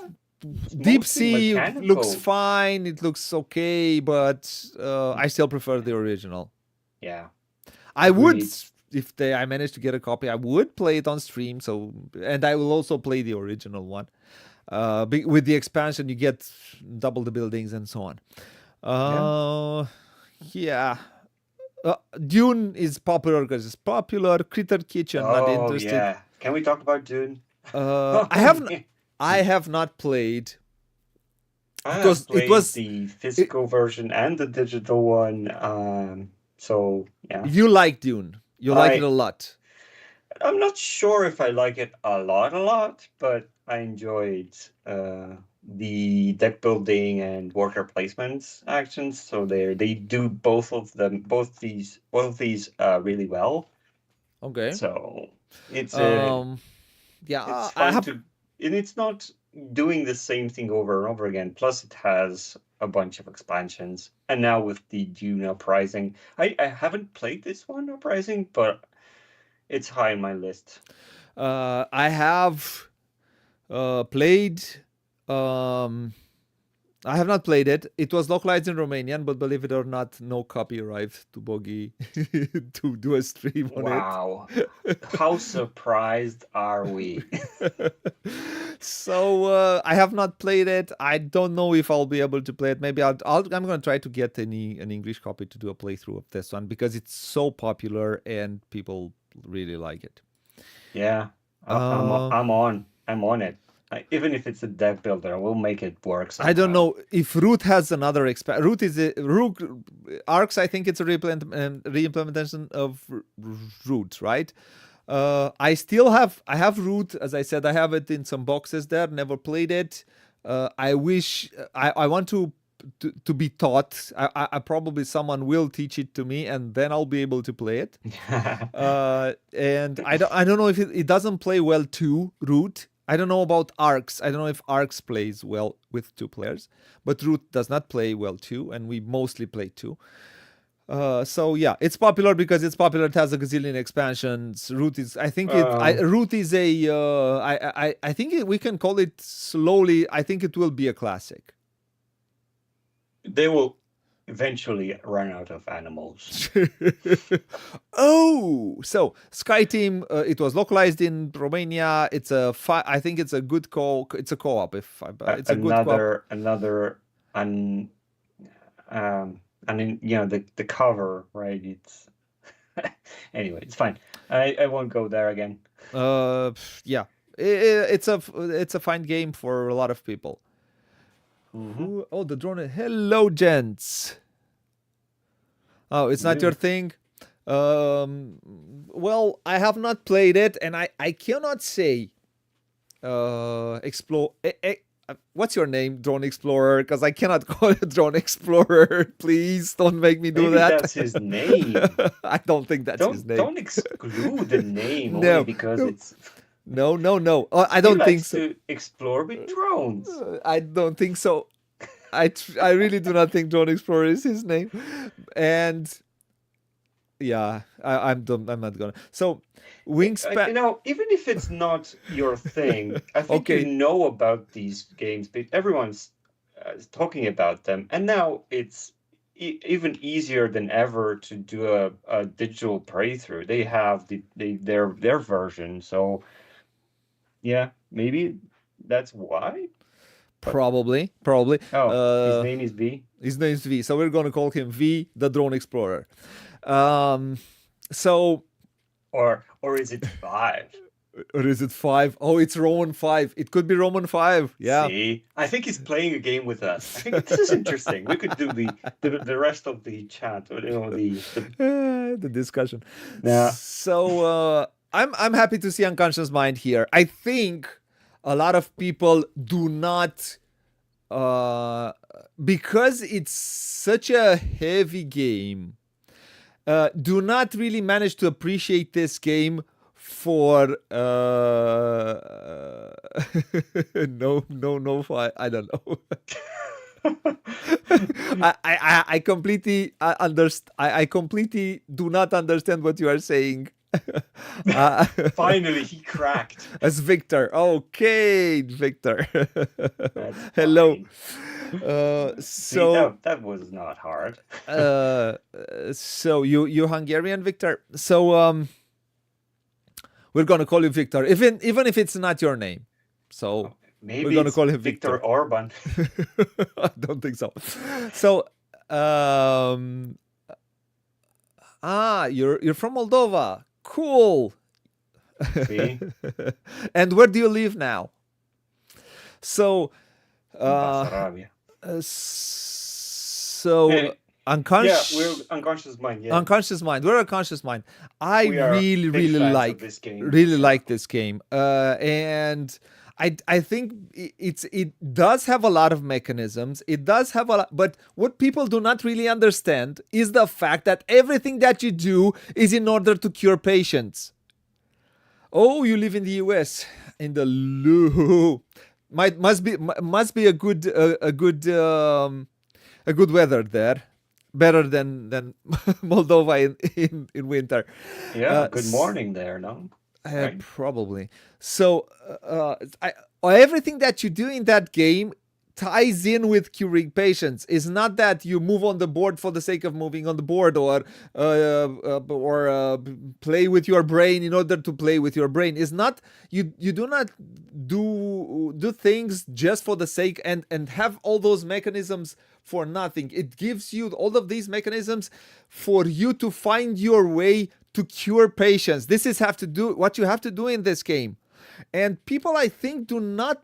Deep mostly Sea looks mechanical. fine. It looks okay, but I still prefer the original. Yeah, I would, agreed. if I manage to get a copy, I would play it on stream. So, and I will also play the original one. With the expansion, you get double the buildings and so on. Yeah. Yeah. Dune is popular because it's popular. Critter Kitchen, not Oh interested. yeah. Can we talk about Dune? I Oh have man. I have not played I have because it played was the it, physical version and the digital one. So yeah. you like Dune. You like it I a lot. I'm not sure if I like it a lot, but I enjoyed the deck building and worker placements actions. So they do both of these really well. Okay. So it's Um. Yeah. it's I fun have. to, and it's not doing the same thing over and over again. Plus, it has a bunch of expansions, and now with the Dune Uprising, I haven't played this one Uprising, but it's high on my list. I have played. Um. I have not played it. It was localized in Romanian, but believe it or not, no copy arrived to Booghy to do a stream on it. Wow, how surprised are we? So I have not played it. I don't know if I'll be able to play it. Maybe I'm gonna try to get an English copy to do a playthrough of this one because it's so popular and people really like it. Yeah, Uh, I'm on it. Even if it's a deck builder, I will make it work I don't somehow. know if Root has another Root is Root Arcs. I think it's a reimplementation of Root, right? I have Root, as I said. I have it in some boxes there. Never played it. I wish I want to be taught. I probably someone will teach it to me, and then I'll be able to play it. And I don't know if it doesn't play well too. Root. I don't know about Arcs. I don't know if Arcs plays well with 2 players, but Root does not play well too, and we mostly play 2. So yeah, it's popular because it's popular. It has a gazillion expansions. Root is, I think Root is a, I think we can call it slowly. I think it will be a classic. They will eventually run out of animals. Oh, so Sky Team. It was localized in Romania. It's I think it's a good It's a co-op. It's a good co-op. Another and then, the cover, right? It's anyway, it's fine. I won't go there again. Yeah, it's a fine game for a lot of people. Mm-hmm. Oh, the drone. Hello, gents. Oh, it's not your thing. Well, I have not played it, and I cannot say. Explore. What's your name, Drone Explorer? Because I cannot call it Drone Explorer. Please don't make me do Maybe that. that's his name. I don't think that's his name. Don't exclude the name No, only because no. it's. No. I don't he think likes so. To explore with drones. I don't think so. I really do not think Drone Explorer is his name, and yeah, I'm not gonna. So, Wingspan. Even if it's not your thing, I think Okay. you know about these games, but everyone's talking about them, and now it's even easier than ever to do a digital playthrough. They have their version, so yeah, maybe that's why. Probably. Oh, his name is V. His name is V, so we're gonna call him V, the Drone Explorer. So. Or is it 5? Or is it 5? Oh, it's Roman 5. It could be Roman 5. Yeah. See, I think he's playing a game with us. I think this is interesting. We could do the rest of the chat, or the discussion. Yeah. So I'm happy to see Unconscious Mind here. I think a lot of people do not, because it's such a heavy game, do not really manage to appreciate this game for no I don't know. I completely understand. I completely do not understand what you are saying. Finally, he cracked. As Victor. Okay, Victor. Hello. So see, that was not hard. So you Hungarian, Victor. So we're gonna call you Victor, even if it's not your name. So maybe we're gonna call him Victor Orban. I don't think so. So you're from Moldova. Cool. See? And where do you live now? So unconscious. Yeah, we're unconscious mind. Yeah. Unconscious mind. We're unconscious mind. I really like this game. Really like this game. And I think it does have a lot of mechanisms. It does have a lot, but what people do not really understand is the fact that everything that you do is in order to cure patients. Oh, you live in the US, in the must be a good weather there. Better than Moldova in winter. Yeah, good morning there, no? Right. Probably. So everything that you do in that game ties in with curing patients. It's not that you move on the board for the sake of moving on the board, or play with your brain in order to play with your brain. It's not, you do not do things just for the sake and have all those mechanisms for nothing. It gives you all of these mechanisms for you to find your way to cure patients. This is what you have to do in this game. And people, I think, do not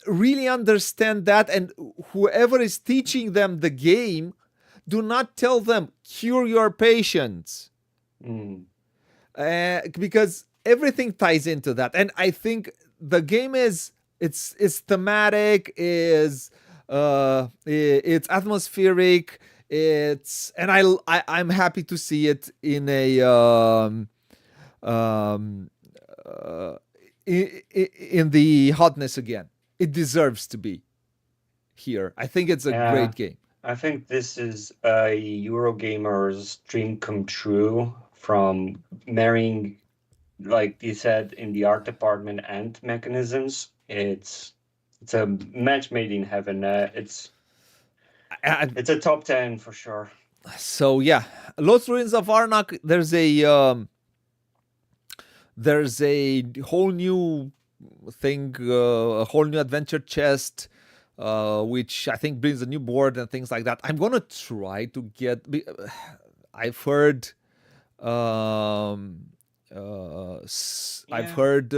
really understand that, and whoever is teaching them the game do not tell them cure your patients, because everything ties into that. And I think the game is It's thematic, it's atmospheric, I'm happy to see it in a um, uh, in the hotness again. It deserves to be here. I think it's a Yeah, great game. I think this is a Eurogamer's dream come true from marrying, like you said, in the art department and mechanisms. It's a match made in heaven. I, It's a top 10 for sure. so yeah, Lost Ruins of Arnak. There's a whole new thing, a whole new adventure chest, which I think brings a new board and things like that. I'm gonna try to get. I've heard, um, I've Yeah. heard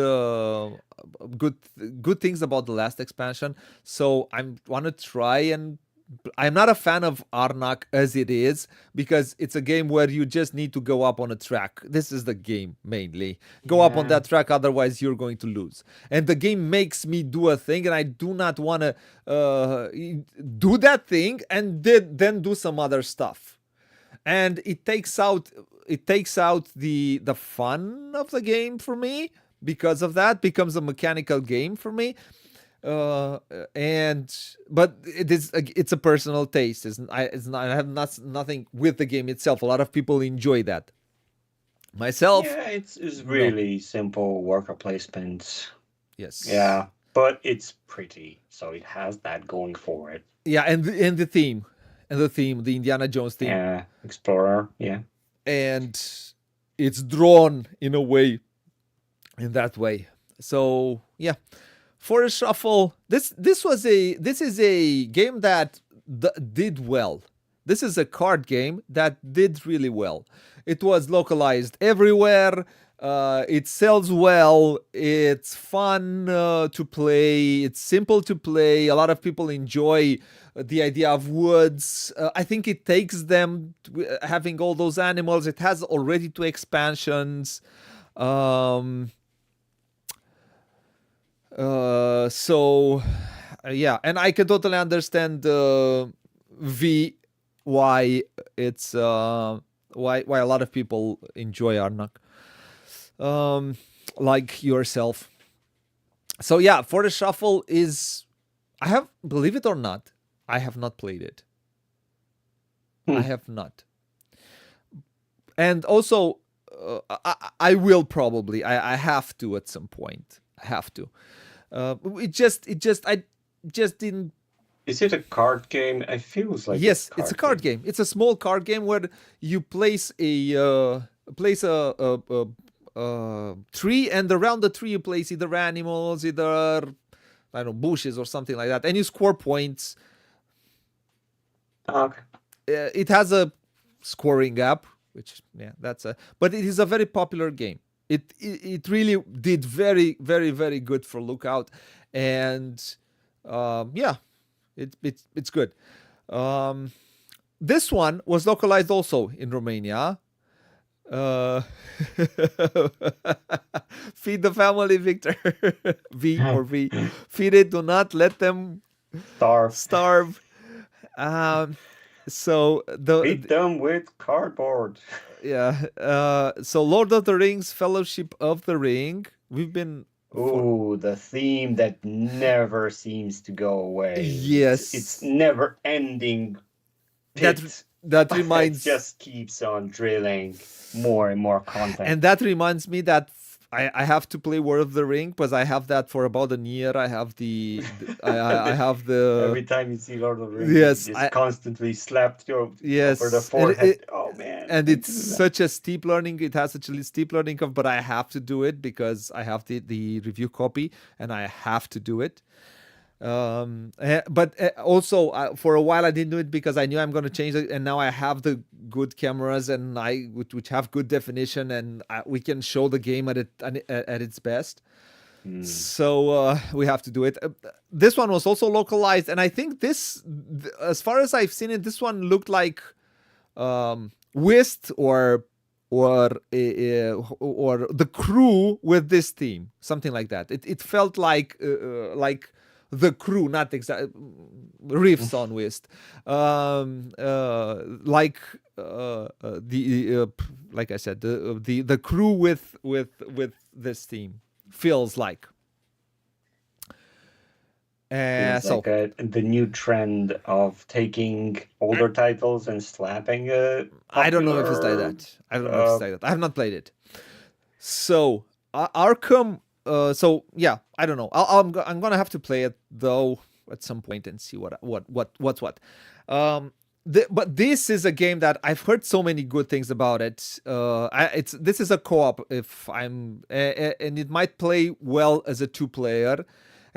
good good things about the last expansion, so I'm wanna try and. I'm not a fan of Arnak as it is because it's a game where you just need to go up on a track. This is the game mainly. Go up on Yeah. that track, otherwise you're going to lose. And the game makes me do a thing, and I do not want to do that thing and then do some other stuff. And it takes out the fun of the game for me because of that. Becomes a mechanical game for me. And but it's a personal taste. It's not I have nothing with the game itself. A lot of people enjoy that. Myself, Yeah, it's no. really simple worker placement. Yes. Yeah, but it's pretty, so it has that going for it. Yeah, and the Indiana Jones theme, Yeah, Explorer, yeah. and it's drawn in a way, in that way. So yeah, for a shuffle, this is a game that did well. This is a card game that did really well. It was localized everywhere. It sells well. It's fun to play. It's simple to play. A lot of people enjoy the idea of woods. I think it takes them having all those animals. It has already 2 expansions. Um, so yeah, and I can totally understand V why it's why a lot of people enjoy Arnak, um, like yourself. So yeah, for the shuffle is I have believe it or not, I have not played it. I Hmm. have not, and also I will probably I have to at some point. I have to. I just didn't. Is it a card game? It feels like it's a Yes, it's a card card game. game. It's a small card game where you place a tree, and around the tree you place either animals, either I don't know, bushes or something like that, and you score points. Okay. It has a scoring app, which yeah, that's a. But it is a very popular game. It really did very good for Lookout, and yeah, it's good. Um, this one was localized also in Romania. Uh, feed the family, Victor. V for V. Feed it. Do not let them Starve. starve. Um, so Beat them with cardboard. yeah. So Lord of the Rings, Fellowship of the Ring. We've been for Ooh, the theme that never seems to go away. It's yes. never ending That pit. that It reminds just keeps on drilling more and more and content. that reminds me that I have to play War of the Ring because I have that for about a year. I have I have the Every time you see Lord of the Rings, you yes just I constantly slapped your over the yes forehead. Oh man, and don't it's do that. such a steep learning. It has such a steep learning curve, but I have to do it because I have the review copy and I have to do it. But also for a while I didn't do it because I knew I'm going to change it, and now I have the good cameras and which have good definition, and we can show the game at its best. Hmm. So we have to do it. This one was also localized, and I think as far as I've seen it, this one looked like Whist or the crew with this theme, something like that. It felt like the crew, not exactly riffs on West, like the like I said, the crew with this theme feels like. Feels So like the new trend of taking older titles and slapping a I don't know if it's like popular. that. I don't know if it's like that. I have not played it. So Arkham. So yeah, I don't know. I'm gonna have to play it though at some point and see what's what. But this is a game that I've heard so many good things about it. This is a co-op. If I'm and it might play well as a two-player,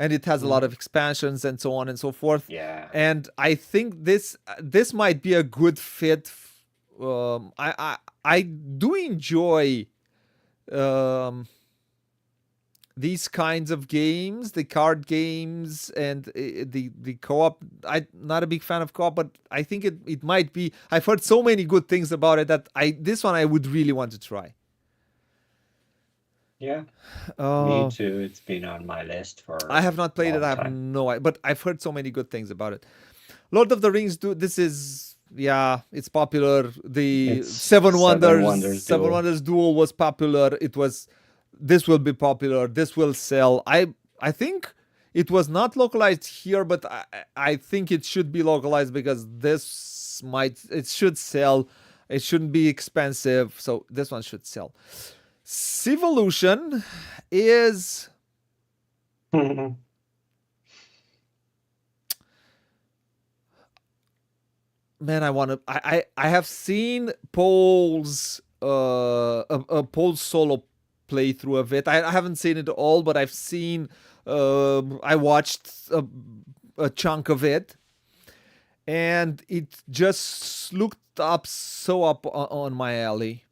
and it has a lot of expansions and so on and so forth. Yeah. And I think this might be a good fit. I do enjoy these kinds of games, the card games and the co-op. I'm not a big fan of co-op, but I think it might be. I've heard so many good things about it that this one I would really want to try. Yeah, me too. It's been on my list for I have not a played it. long I have time. no idea, but I've heard so many good things about it. Lord of the Rings. This is it's popular. The It's Seven Wonders Seven Duel. Wonders Duel was popular. It was. This will be popular. This will sell. I think it was not localized here, but I think it should be localized because it should sell. It shouldn't be expensive, so this one should sell. Civolution is man, I want to. I have seen Paul's a Paul's solo playthrough of it. I haven't seen it all, but I've seen. I watched a chunk of it, and it just looked up on my alley.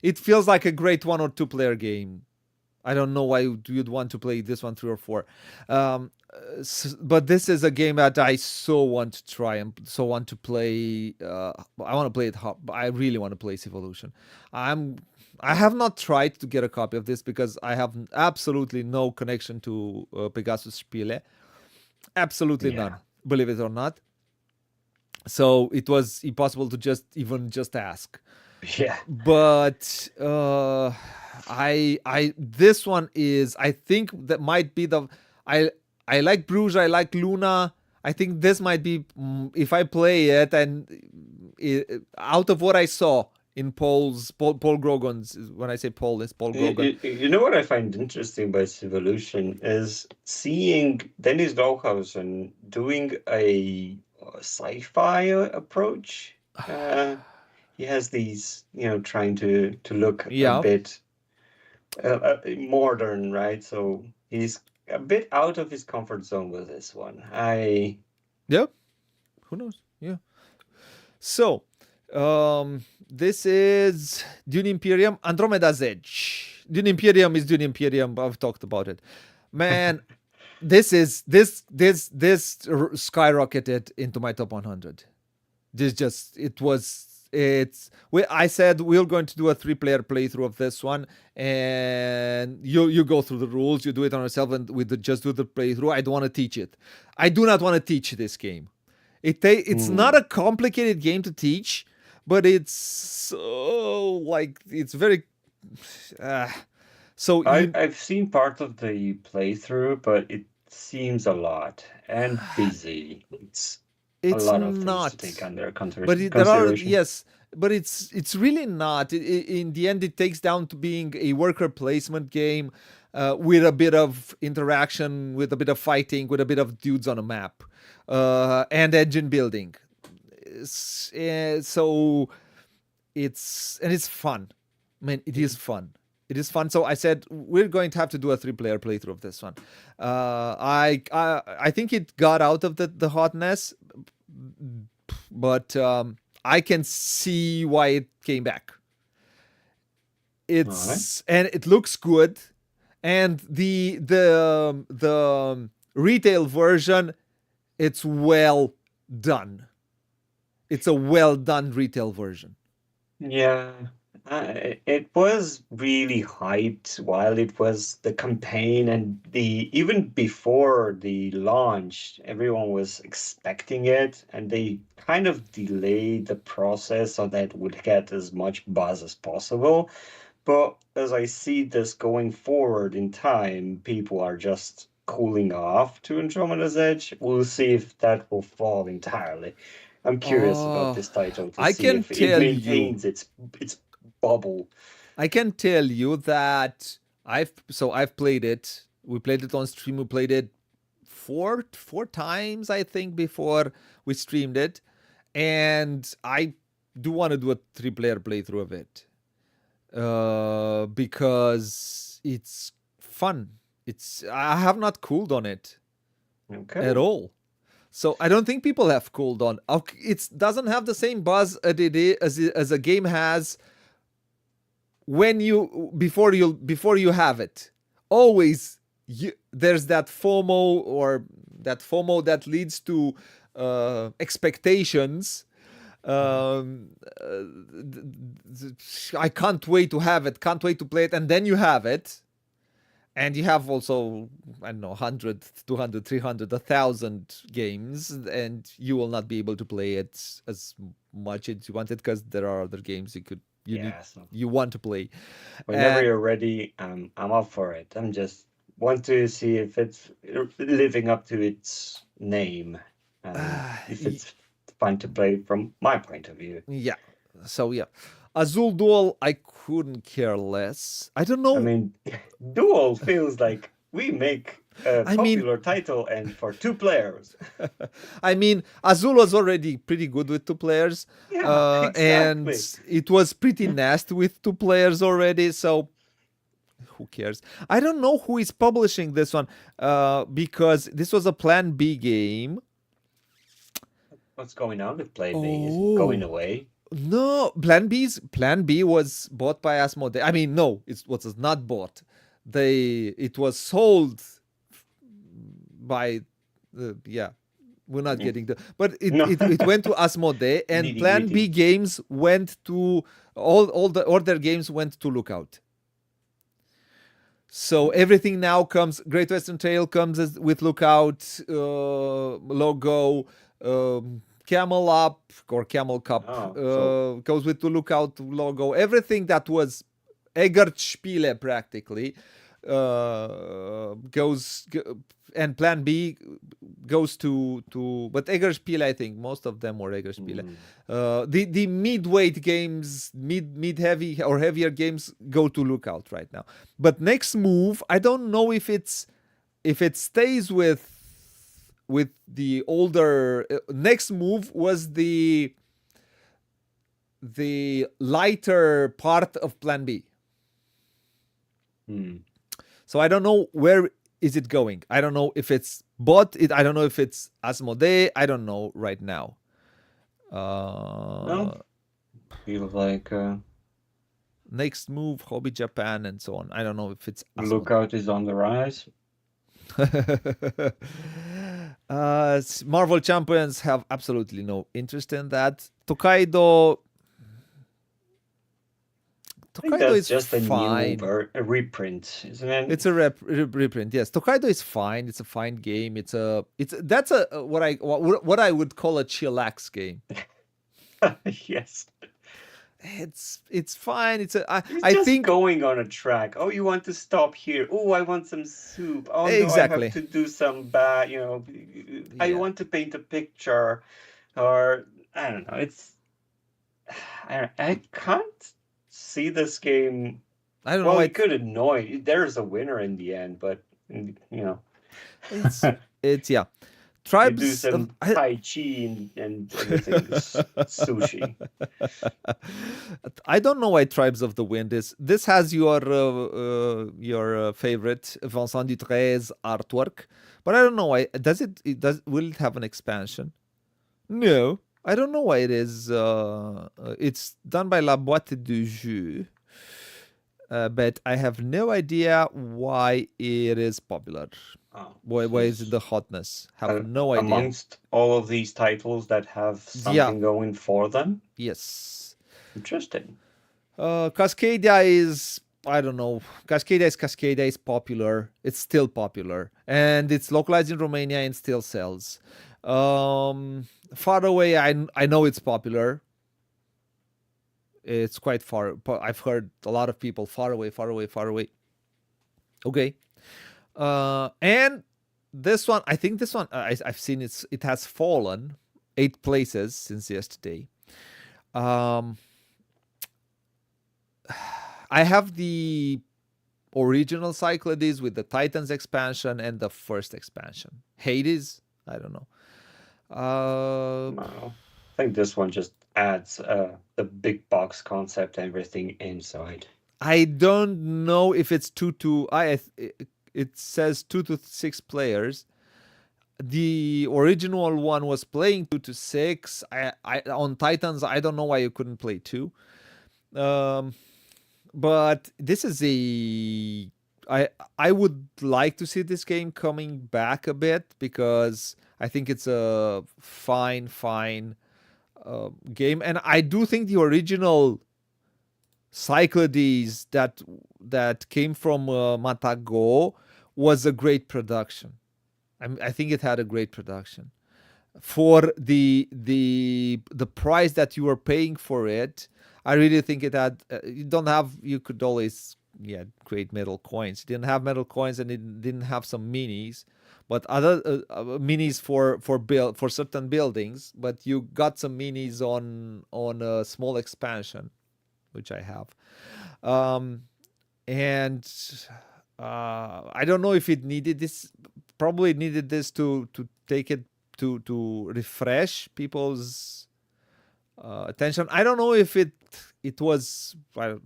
It feels like a great 1 or 2 player game. I don't know why you'd want to play this one 3 or 4. But this is a game that I so want to try and so want to play. I want to play it. I really want to play Civolution. I have not tried to get a copy of this because I have absolutely no connection to Pegasus Spiele. Absolutely none, believe it or not. So it was impossible to just ask. Yeah. But I this one is, I think that might be I like Bruges, I like Luna. I think this might be, if I play it and out of what I saw in Paul Grogan's, when I say Paul, it's Paul Grogan. You know what I find interesting about Civolution is seeing Dennis Rochhausen doing a sci-fi approach. He has these, trying to look a bit modern, right? So he's a bit out of his comfort zone with this one. Yeah, who knows? Yeah. So, this is Dune Imperium, Andromeda's Edge. Dune Imperium is Dune Imperium. I've talked about it, man. this skyrocketed into my top 100. I said we're going to do a 3-player playthrough of this one, and you go through the rules, you do it on yourself, and we just do the playthrough. I don't want to teach it. I do not want to teach this game. It's not a complicated game to teach, but it's so it's very. So I've seen part of the playthrough, but it seems a lot and busy. It's a lot of things to take under consideration. But it's really not. In the end, it takes down to being a worker placement game with a bit of interaction, with a bit of fighting, with a bit of dudes on a map, and engine building. So it's fun. Man, it is fun. It is fun. So I said we're going to have to do a 3-player playthrough of this one. I think it got out of the hotness, but I can see why it came back. And it looks good, and the retail version, it's well done. It's a well done retail version. Yeah, It was really hyped while it was the campaign and the even before the launch, everyone was expecting it, and they kind of delayed the process so that it would get as much buzz as possible. But as I see this going forward in time, people are just cooling off to Andromeda's Edge. We'll see if that will fall entirely. I'm curious about Oh, this title to I see can if it tell you. maintains its bubble. I can tell you that I've played it. We played it on stream. We played it four times, I think, before we streamed it, and I do want to do a 3-player playthrough of it because it's fun. I have not cooled on it Okay. at all. So I don't think people have cooled on. It doesn't have the same buzz as a game has when before you have it. Always there's that FOMO that leads to expectations. I can't wait to have it, can't wait to play it, and then you have it, and you have also, I don't know, 100, 200, 300, 1,000 games, and you will not be able to play it as much as you wanted because there are other games So you want to play. whenever you're ready, I'm up for it. I'm just want to see if it's living up to its name, if it's fun to play from my point of view. Yeah. So yeah, Azul Duel, I couldn't care less. I don't know. I mean, Duel feels like we make a I mean, popular title and for 2 players. I mean, Azul was already pretty good with 2 players, Yeah, and exactly. it was pretty nasty with 2 players already. So who cares? I don't know who is publishing this one, because this was a Plan B game. What's going on with Plan B? Is it going away? No, Plan B was bought by Asmodee. I mean, no, it was not bought. It was sold by yeah. We're not getting the, but No. it went to Asmodee, and Nitty Plan B gritty. games went to all their games went to Lookout. So everything now comes. Great Western Trail comes with Lookout logo. Camel Up or Camel Cup So goes with the Lookout logo. Everything that was Eggertspiele practically goes, and Plan B goes to but Eggertspiele, I think most of them were Eggertspiele. The mid-weight games, mid heavy or heavier games go to Lookout right now. But next move, I don't know if it stays with the older. Next move was the lighter part of Plan B. So I don't know where is it going. I don't know if it's bought. I don't know if it's Asmodee. I don't know right now. no, feels like Next move, Hobby Japan, and so on. I don't know if it's Asmodee. Lookout is on the rise. Marvel Champions have absolutely no interest in that. Tokaido I think that's is just fine. a reprint, isn't it? It's a reprint. Yes, Tokaido is fine. It's a fine game. That's what I would call a chillax game. Yes. It's fine. It's just going on a track. Oh, you want to stop here? Oh, I want some soup. Oh, exactly. no, I have to do some I want to paint a picture, or I don't know. I can't see this game. I don't know. It could annoy. There's a winner in the end, but it's yeah. Tribes you do some Tai Chi and everything. Sushi. I don't know why Tribes of the Wind is. This has your favorite Vincent Dutré's artwork, but I don't know why. Will it have an expansion? No, I don't know why it is. It's done by La Boîte de Jeux. But I have no idea why it is popular. Why is it the hotness? Have no idea. Amongst all of these titles that have something going for them? Yes. Interesting. Cascadia is, I don't know. Cascadia is popular. It's still popular, and it's localized in Romania and still sells. Far away, I know it's popular. It's quite far. I've heard a lot of people far away, far away, far away. Okay. And this one, I think this one, I've seen it has fallen 8 places since yesterday. Um, I have the original Cyclades with the Titans expansion and the first expansion. Hades, I don't know. No, I think this one just adds the big box concept and everything inside. I don't know if it's 2 to it says 2 to 6 players. The original one was playing 2 to 6. I on Titans, I don't know why you couldn't play 2. Um, but this is a I would like to see this game coming back a bit because I think it's a fine game, and I do think the original Cyclades that came from Matago was a great production. I think it had a great production for the price that you were paying for it. I really think it had. You could always create metal coins. It didn't have metal coins and it didn't have some minis, but other minis for certain buildings. But you got some minis on a small expansion, which I have. Um, and I don't know if it needed this. Probably needed this to take it to refresh people's attention. I don't know if it was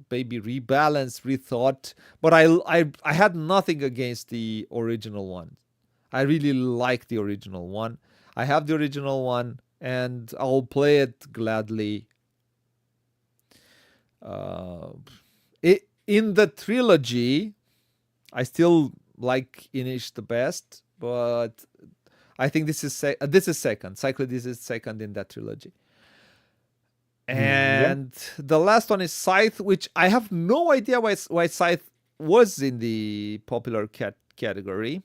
maybe rebalanced, rethought, but I had nothing against the original one. I really like the original one. I have the original one, and I'll play it gladly. In the trilogy, I still like Inish the best, but I think this is second. Cyclades is second in that trilogy. Yeah. And the last one is Scythe, which I have no idea why Scythe was in the popular category.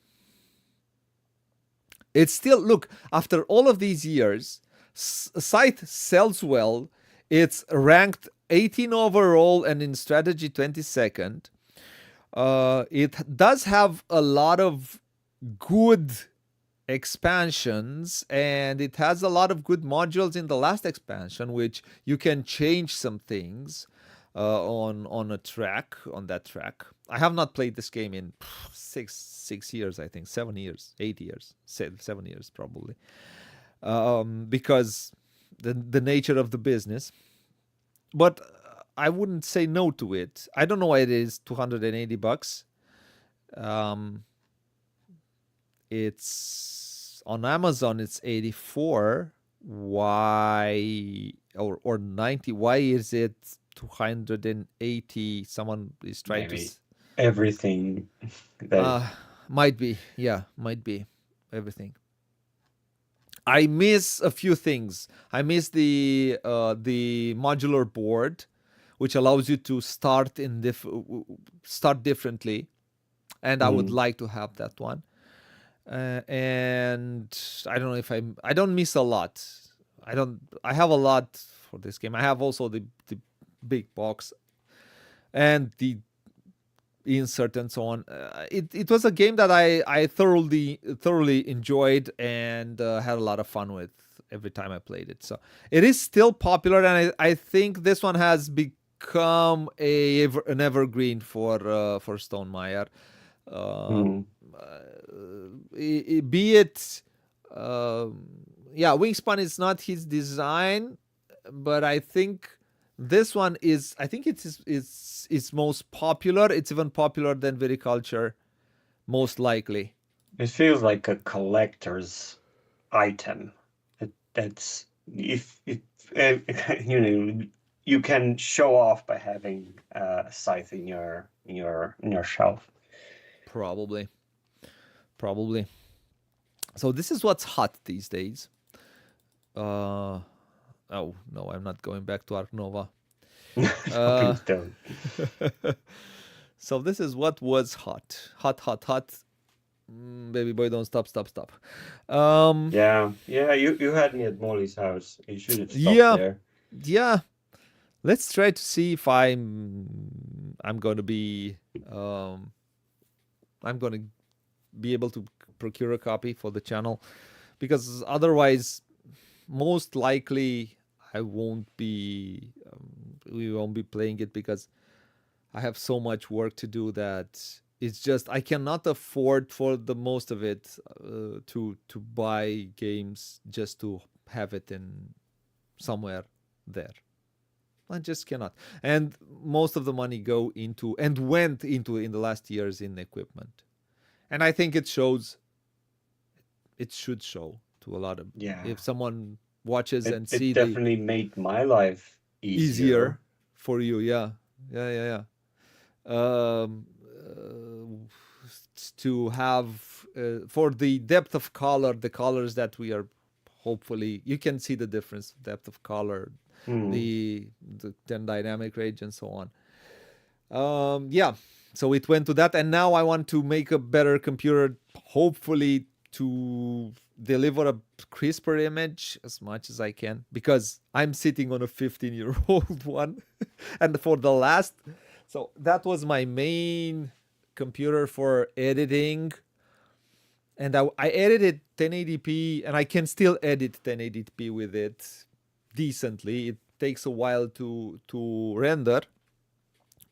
It's still, look, after all of these years, Scythe sells well. It's ranked 18 overall and in strategy 22nd. It does have a lot of good expansions, and it has a lot of good modules in the last expansion, which you can change some things on that track. I have not played this game in 6 years, I think 7 years, 8 years, 7 years probably, because the nature of the business. But I wouldn't say no to it. I don't know why it is $280. It's on Amazon. It's 84. Why or 90? Why is it 280? Someone is trying Maybe to. everything that Might be. Yeah, might be everything. I miss a few things. I miss the modular board, which allows you to start differently, and I would like to have that one. And I don't know if I don't miss a lot. I have a lot for this game. I have also the big box and the insert and so on. It was a game that I thoroughly enjoyed and had a lot of fun with every time I played it. So it is still popular, and I think this one has become an evergreen for Stonemaier. Be it, Wingspan is not his design, but I think this one is. I think it's most popular. It's even popular than Viticulture, most likely. it feels like a collector's item. That's if you can show off by having a scythe in your shelf. Probably. So this is what's hot these days. Oh no, I'm not going back to Ark Nova. No, Uh, please don't. so this is what was hot. Baby boy, don't stop. Um, Yeah, yeah. You had me at Molly's house. You should have stopped yeah, there. yeah. Let's try to see if I'm gonna be um I'm gonna be able to procure a copy for the channel, because otherwise, most likely, I won't be we won't be playing it, because I have so much work to do that it's just I cannot afford for the most of it to buy games just to have it in somewhere there. I just cannot. And most of the money go into and went into in the last years in equipment. And I think it shows. It should show to a lot of, Yeah, if someone watches and it see the definitely made my life easier easier. for you. Yeah, yeah. To have for the depth of color, the colors that we are, hopefully you can see the difference, depth of color, Hmm. the then dynamic range and so on. Yeah, so it went to that, and now I want to make a better computer, hopefully to deliver a crisper image as much as I can, because I'm sitting on a 15-year-old one. And for the last, so that was my main computer for editing, and I edited 1080p, and I can still edit 1080p with it decently. It takes a while to render,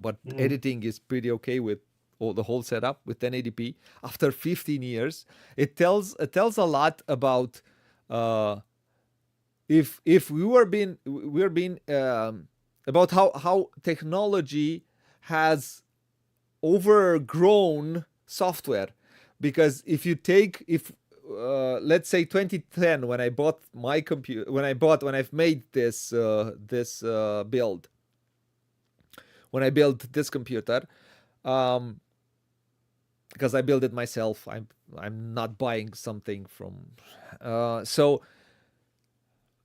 but Hmm. editing is pretty okay with all the whole setup with 1080p after 15 years. It tells a lot about uh, if we were being about how technology has overgrown software. Because if you take if let's say 2010, when I bought my computer, when I've made this build, when I built this computer, um, because I built it myself. I'm not buying something from. So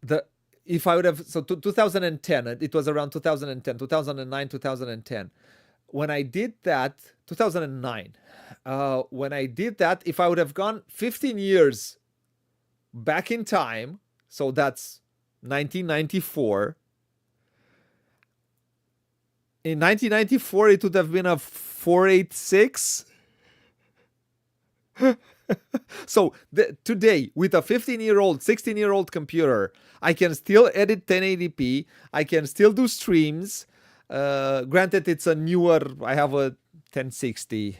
the if I would have, 2010, it was around 2010, 2009, 2010. When I did that, 2009. When I did that, if I would have gone 15 years back in time, so that's 1994. In 1994, it would have been a 486. So today, with a 15-year-old, 16-year-old computer, I can still edit 1080p. I can still do streams. Granted, it's a newer. I have a 1060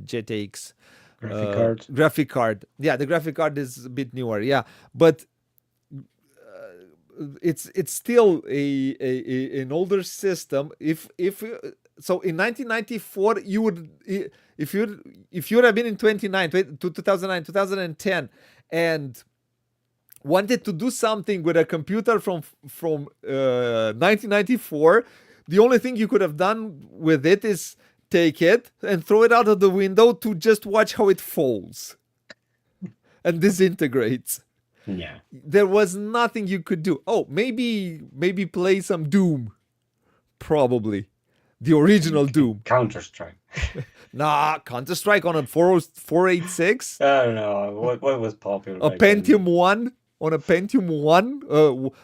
GTX Graphic card. graphic card. Yeah, the graphic card is a bit newer. Yeah, but it's still an older system. If so, in 1994, you would, if you would have been in 2009, 2010, and wanted to do something with a computer from 1994, the only thing you could have done with it is take it and throw it out of the window to just watch how it falls and disintegrates. Yeah. There was nothing you could do. Oh, maybe play some Doom, probably the original Doom. Counter Strike. Nah, Counter Strike on a 486, I don't know what was popular a back then. Pentium 1, on a Pentium 1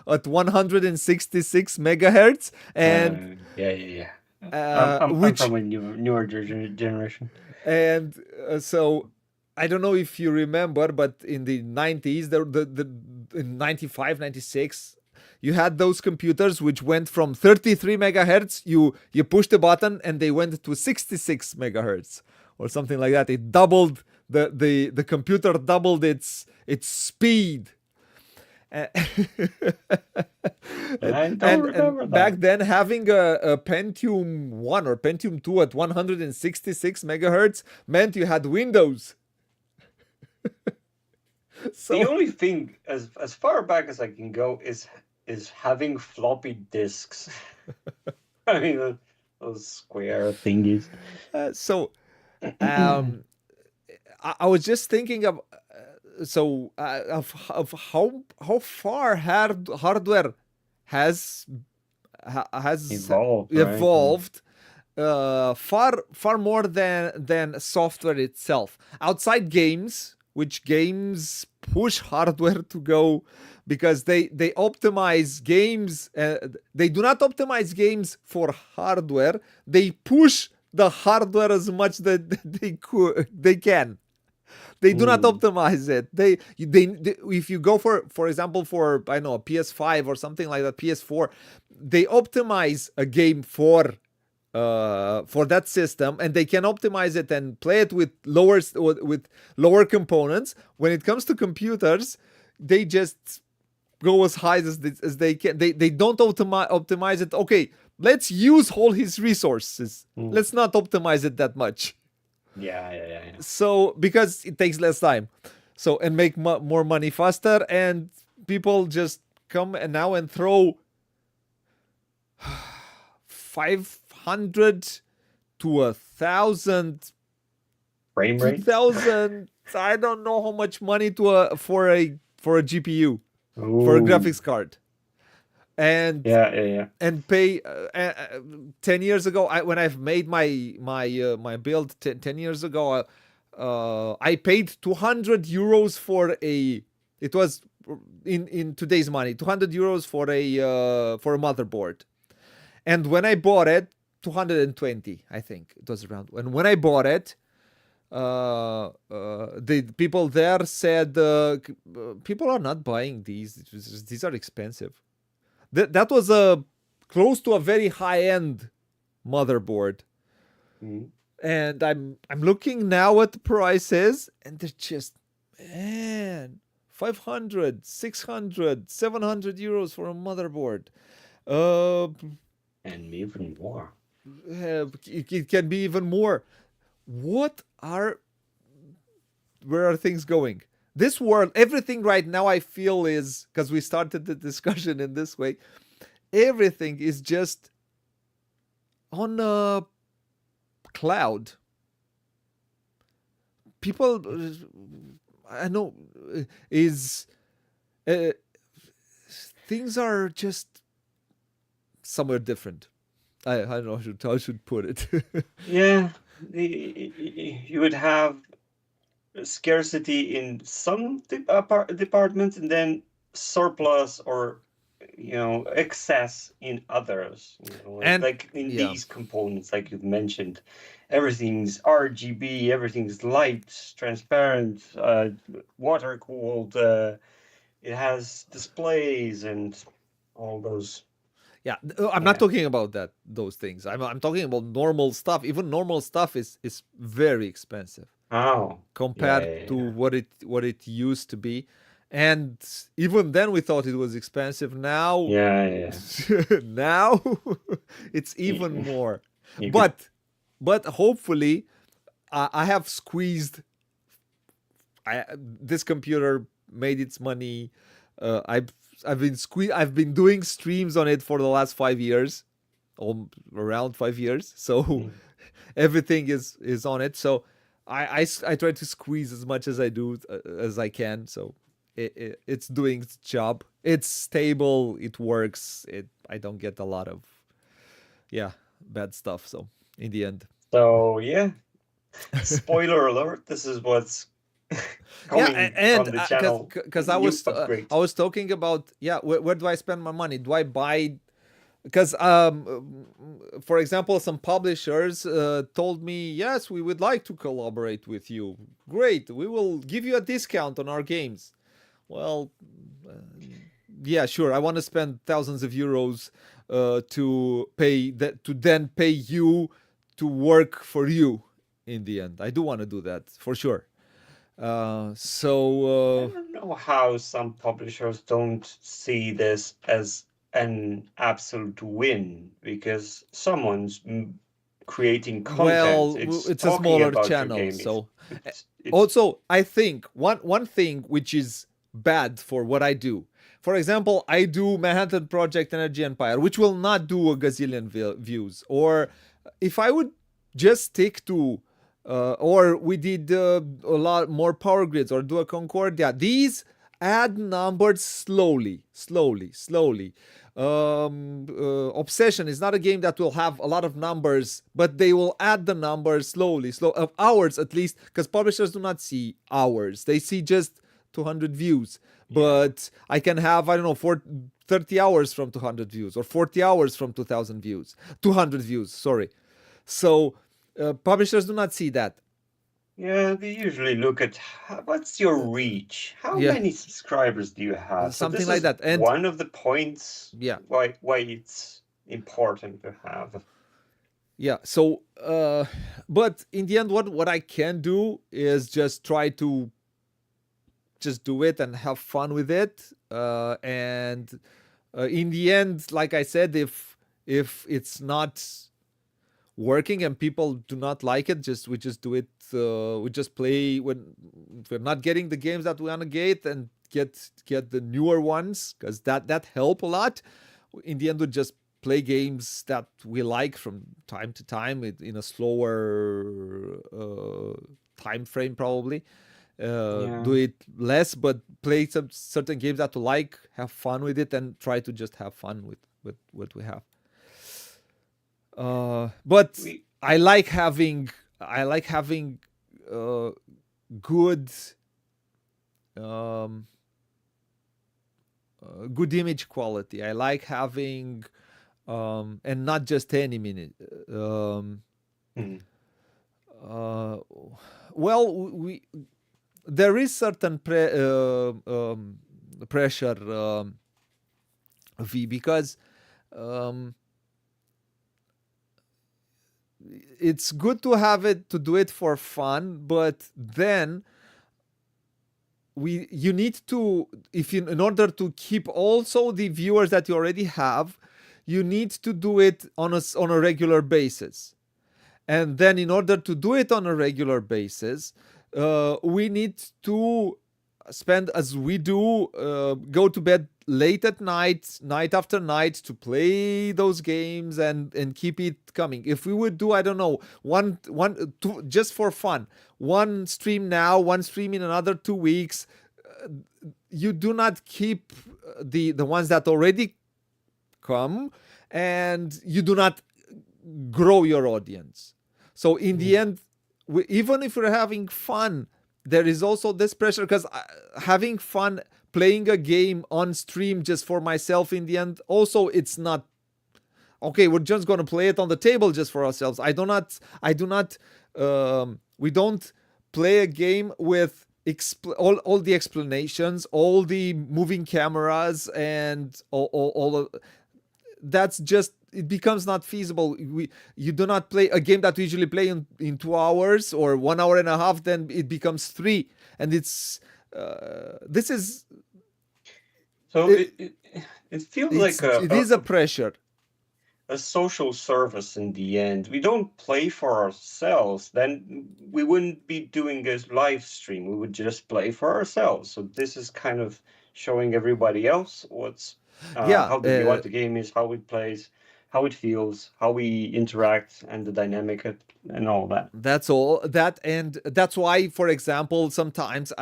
at 166 megahertz, and Yeah. I'm which from a newer generation. and so I don't know if you remember, but in the 90s, in 95, 96, you had those computers which went from 33 megahertz. You push the button and they went to 66 megahertz or something like that. It doubled the computer doubled its speed. and, I don't and remember back that. then, having a Pentium 1 or Pentium 2 at 166 megahertz meant you had Windows. The So only thing, as far back as I can go, is having floppy disks. I mean, those square thingies. so um I was just thinking of how far hardware has has Evolved, right? evolved far more than software itself. Outside games, which games push hardware to go because they optimize games. They do not optimize games for hardware. They push the hardware as much that they can. They do not optimize it. They if you go for example for I don't know a PS5 or something like that, PS4, they optimize a game for that system, and they can optimize it and play it with lower components. When it comes to computers, they just go as high as they can. They don't optimize it. Okay, let's use all his resources. Let's not optimize it that much. Yeah. So because it takes less time, so and make more money faster, and people just come and now and throw 500 to 1,000, Frame rate. 2,000. I don't know how much money for a GPU, for a Ooh. graphics card, and Yeah. and pay 10 years ago when I've made my build 10 years ago, I paid 200 euros for it was in today's money 200 euros for a motherboard, and when I bought it 220, I think it was around. And when I bought it, the people there said people are not buying these are expensive. That was a close to a very high-end motherboard. And I'm looking now at the prices, and they're just, man, 500, 600, 700 euros for a motherboard. And even more. It can be even more. Where are things going? This world, everything right now, I feel is, because we started the discussion in this way, everything is just on a cloud. People, I know, things are just somewhere different. I don't know how I should put it. Yeah, you would have scarcity in some departments, and then surplus or excess in others. And like in these components, like you've mentioned, everything's RGB, everything's light, transparent, water cooled. It has displays and all those. Yeah, I'm not talking about those things. I'm talking about normal stuff. Even normal stuff is very expensive. Oh, compared to what it used to be. And even then we thought it was expensive. Now now it's even more. But hopefully I have squeezed this computer made its money. I've been doing streams on it for the last 5 years, or around 5 years. So everything is on it. So I try to squeeze as much as I can. So it's doing its job. It's stable. It works. I don't get a lot of bad stuff. So in the end. So spoiler alert. This is what's coming from the channel. Because I was talking about where do I spend my money? Do I buy? Because for example, some publishers told me, yes, we would like to collaborate with you. Great, we will give you a discount on our games. Well, sure, I want to spend thousands of euros to then pay you to work for you in the end. I do want to do that for sure. I don't know how some publishers don't see this as an absolute win, because someone's creating content. It's a smaller channel. So also, I think one thing which is bad for what I do. For example, I do Manhattan Project Energy Empire, which will not do a gazillion views. Or if I would just stick to or we did a lot more power grids or do a Concordia. These add numbers slowly. Obsession is not a game that will have a lot of numbers, but they will add the numbers slowly, of hours at least, because publishers do not see hours; they see just 200 views. Yeah. But I can have, I don't know, 30 hours from 200 views, or 40 hours from 2,000 views, 200 views. Sorry. So publishers do not see that. Yeah, they usually look at what's your reach? How Yeah, many subscribers do you have? So something this like is that. And one of the points yeah, why it's important to have. yeah. So, but in the end, what I can do is just try to just do it and have fun with it. And in the end, like I said, if it's not working and people do not like it, just we just do it. We just play when we're not getting the games that we want to get, and get the newer ones, because that help a lot. In the end, we just play games that we like from time to time in a slower time frame, probably. Yeah. Do it less, but play some certain games that we like, have fun with it, and try to just have fun with what we have. But We I like having uh, good um, good image quality. I like having and not just any minute. hmm, Uh, well, we there is certain pressure, V, because um, it's good to have it to do it for fun, but then you need to, if you, in order to keep also the viewers that you already have, you need to do it on a regular basis. And then in order to do it on a regular basis, we need to spend, as we do, go to bed late at night, night after night, to play those games and keep it coming. If we would do, I don't know, two, just for fun, one stream now, one stream in another 2 weeks, you do not keep the ones that already come, and you do not grow your audience. So in the hmm. end, even if we're having fun, there is also this pressure, because having fun playing a game on stream just for myself, in the end, also it's not okay. We're just going to play it on the table just for ourselves. I do not we don't play a game with all the explanations, all the moving cameras, and all of that's just, it becomes not feasible. You do not play a game that we usually play in 2 hours or 1 hour and a half, then it becomes three, and it's this is So it, it feels like a, it a is a pressure. a social service in the end. We don't play for ourselves, then we wouldn't be doing a live stream. We would just play for ourselves. So this is kind of showing everybody else Yeah, how what the game is, how it plays, how it feels, how we interact, and the dynamic and all that. that's all that, and that's why, for example, sometimes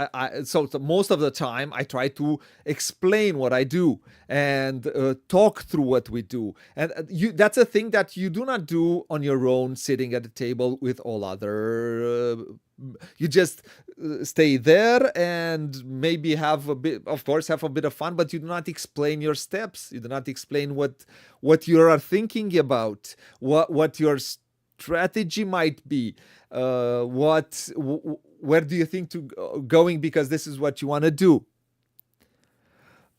so most of the time I try to explain what I do, and talk through what we do, and that's a thing that you do not do on your own, sitting at a table with all other you just stay there and maybe have a bit, of course, have a bit of fun, but you do not explain your steps, you do not explain what you are thinking about, what your strategy might be, where do you think to going, because this is what you want to do.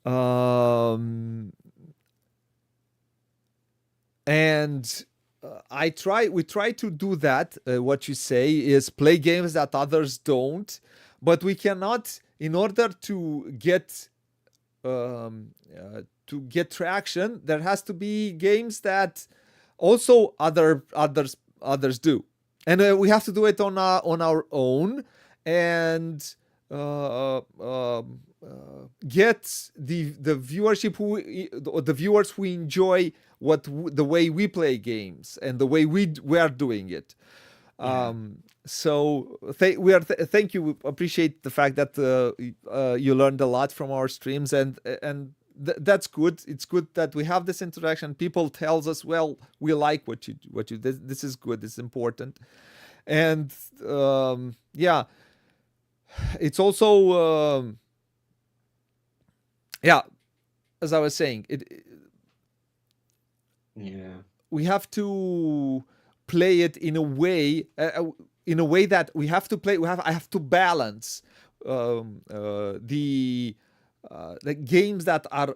um and we try to do that. What you say is play games that others don't, but we cannot, in order to get traction, there has to be games that also others do, and we have to do it on our own, and get the viewership the viewers who enjoy the way we play games and the way we are doing it. Yeah. So thank you. We appreciate the fact that you learned a lot from our streams, and that's good. It's good that we have this interaction. People tells us, well, we like what you this is good. This is important, and yeah, it's also yeah. As I was saying, Yeah. we have to play it in a way that we have to play. I have to balance the games that are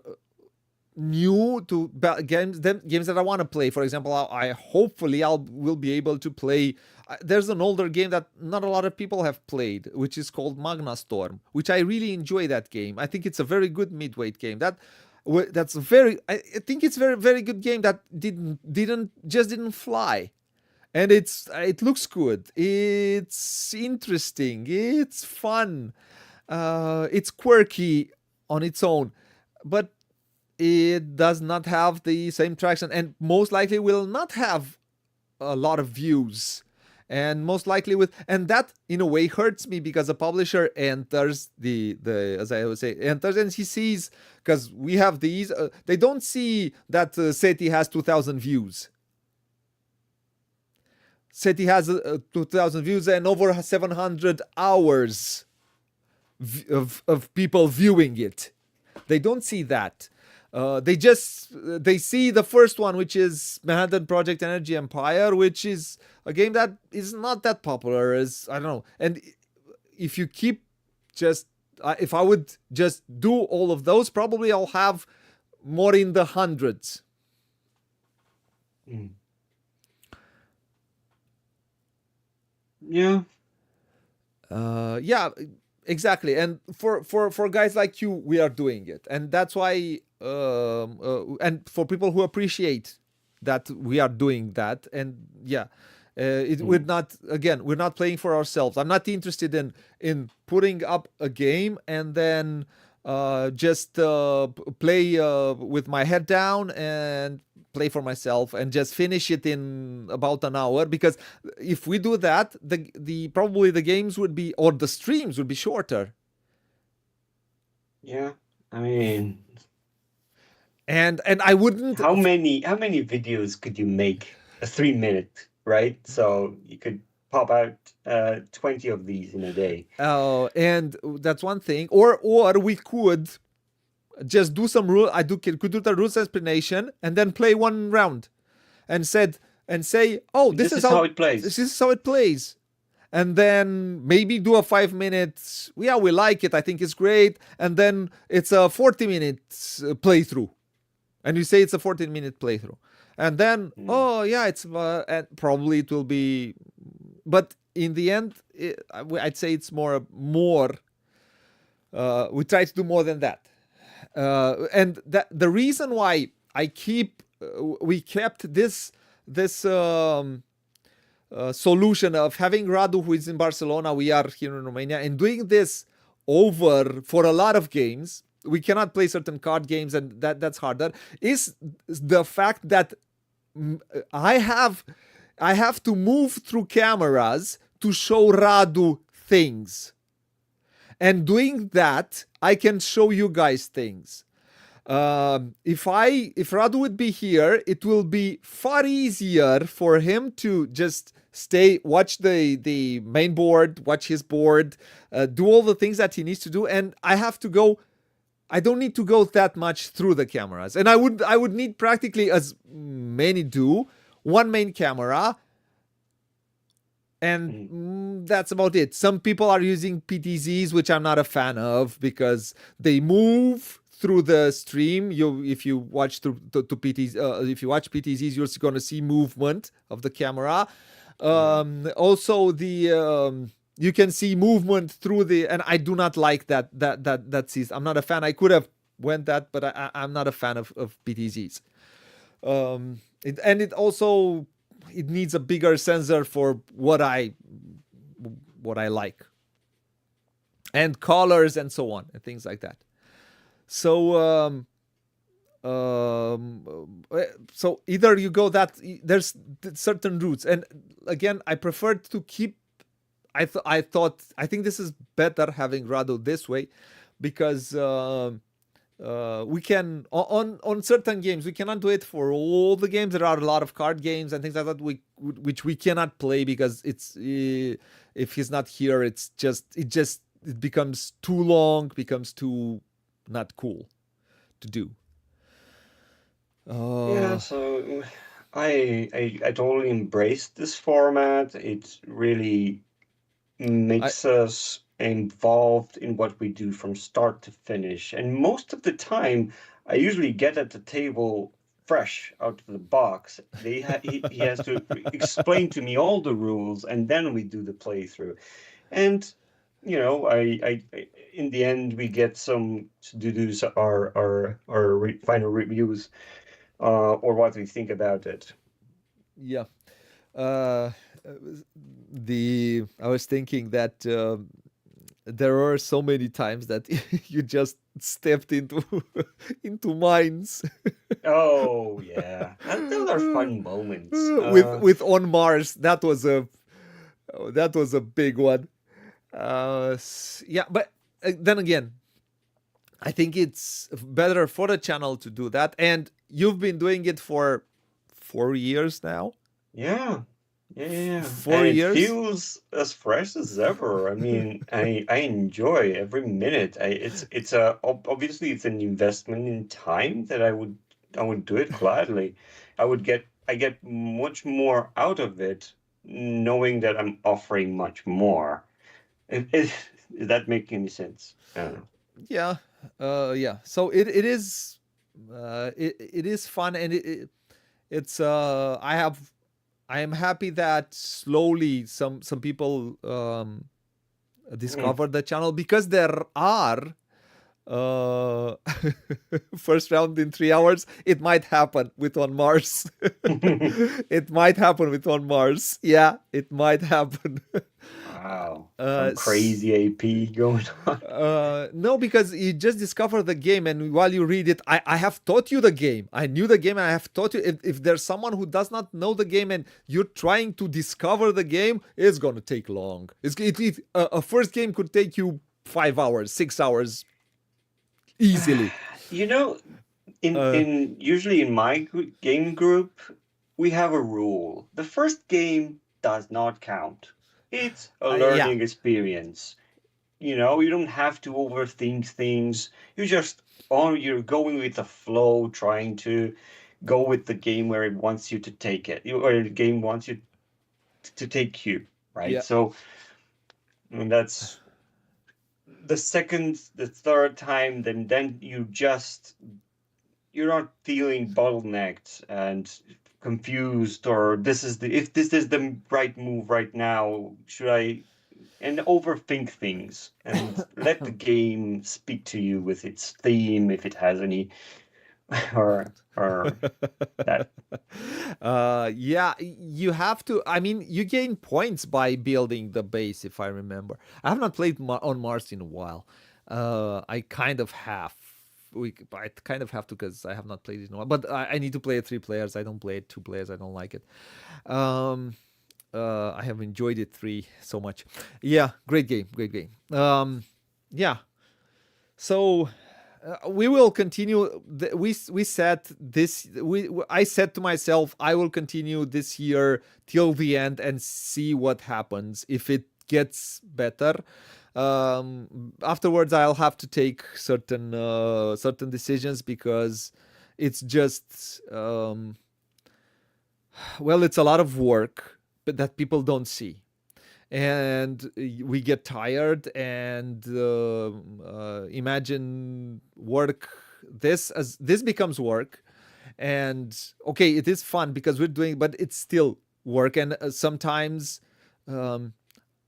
new to games that I want to play. For example, I hopefully I'll will be able to play. There's an older game that not a lot of people have played, which is called Magna Storm, which I really enjoy that game. I think it's a very good midweight game. That's a very. I think it's very good game that didn't fly, and it looks good. It's interesting. It's fun. It's quirky on its own, but it does not have the same traction, and most likely will not have a lot of views, and most likely and that in a way hurts me because a publisher enters the as I would say enters, and he sees, because we have these they don't see that SETI has 2,000 views. SETI has 2,000 views and over 700 hours of people viewing it. They don't see that. They see the first one, which is Manhattan Project Energy Empire, which is a game that is not that popular as I don't know. And if you keep just if I would just do all of those, probably I'll have more in the hundreds. Mm. Yeah. Yeah, exactly. And for guys like you, we are doing it, and that's why and for people who appreciate that we are doing that, and yeah, we're not playing for ourselves. I'm not interested in putting up a game and then just play with my head down and play for myself and just finish it in about an hour, because if we do that, the probably the games would be, or the streams would be shorter. Yeah. I mean, And I wouldn't. how many videos could you make a 3 minute, right? So you could pop out 20 of these in a day. And that's one thing. Or we could just do some rule. Could do the rules explanation and then play one round, and say, oh, This is how it plays. this is how it plays. And then maybe do a 5 minutes. Yeah, we like it. I think it's great. And then it's a 40 minutes playthrough, and you say it's a 14-minute playthrough. And then oh yeah, it's and probably it will be, but in the end, I'd say it's more. We try to do more than that, and that the reason why we kept this solution of having Radu, who is in Barcelona, we are here in Romania, and doing this over for a lot of games. We cannot play certain card games, and that's harder. Is the fact that I have to move through cameras to show Radu things, and doing that, I can show you guys things. If Radu would be here, it will be far easier for him to just watch the main board, watch his board, do all the things that he needs to do, and I don't need to go that much through the cameras, and I would need practically, as many do, one main camera, and that's about it. Some people are using PTZs, which I'm not a fan of, because they move through the stream. If you watch through to PTZ, if you watch PTZs, you're going to see movement of the camera. Also, you can see movement through and I do not like that sees. I'm not a fan. I could have went that, but I'm not a fan of PTZs. It also needs a bigger sensor for what I like, and colors and so on and things like that. So so either you go that there's certain routes, and again, I preferred to keep. I think this is better having Rado this way, because we can on certain games we cannot do it for all the games. There are a lot of card games and things like that which we cannot play because it's if he's not here, it becomes too long, becomes too not cool to do. Yeah, Uh, so I totally embrace this format. It really I makes us involved in what we do from start to finish. And most of the time, I usually get at the table fresh out of the box. He has to explain to me all the rules, and then we do the playthrough. And in the end, we get some to do our final reviews, or what we think about it. yeah. Uh, the I was thinking that there are so many times that you just stepped into into mines Oh yeah, those are fun moments. with on Mars. That was a big one. Yeah, but then again, I think it's better for the channel to do that. And you've been doing it for 4 years now. Yeah, yeah, yeah, yeah. Four And it years. feels as fresh as ever. I mean, I enjoy every minute. It's a obviously it's an investment in time that I would do it gladly. I get much more out of it knowing that I'm offering much more. Does that make any sense? I don't know. Yeah, yeah. So it is it is fun, and it's I am happy that slowly some people Mm. discover the channel, because there are uh first round in 3 hours. It might happen with on Mars. It might happen with on Mars. Yeah, it might happen. Wow, uh some crazy AP going on. no, because you just discover the game, and while you read it, I have taught you the game. I knew the game, and I have taught you. If there's someone who does not know the game and you're trying to discover the game, it's gonna take long. A first game could take you 5 hours, 6 hours easily. You know, in uh in usually in my game group, we have a rule. The first game does not count. It's a yeah, learning experience. You don't have to overthink things. You're going with the flow, trying to go with the game where it wants you to take it, or the game wants you to take you, right? yeah. So that's the second, the third time, then you're not feeling bottlenecked and confused, or if this is the right move right now, should I, and overthink things and let the game speak to you with its theme if it has any, or that. Yeah, you have to. I mean, you gain points by building the base, if I remember. I have not played on Mars in a while. I kind of have. I kind of have to, because I have not played it in a while. But I need to play it 3 players. I don't play it 2 players. I don't like it. Um, I have enjoyed it three so much. Yeah, great game, great game. Yeah. So we will continue. We said this. I said to myself, I will continue this year till the end and see what happens. If it gets better, afterwards I'll have to take certain decisions, because it's just well, it's a lot of work, but that people don't see, and we get tired, and imagine work. This becomes work, and okay, it is fun because we're doing, but it's still work. And sometimes um,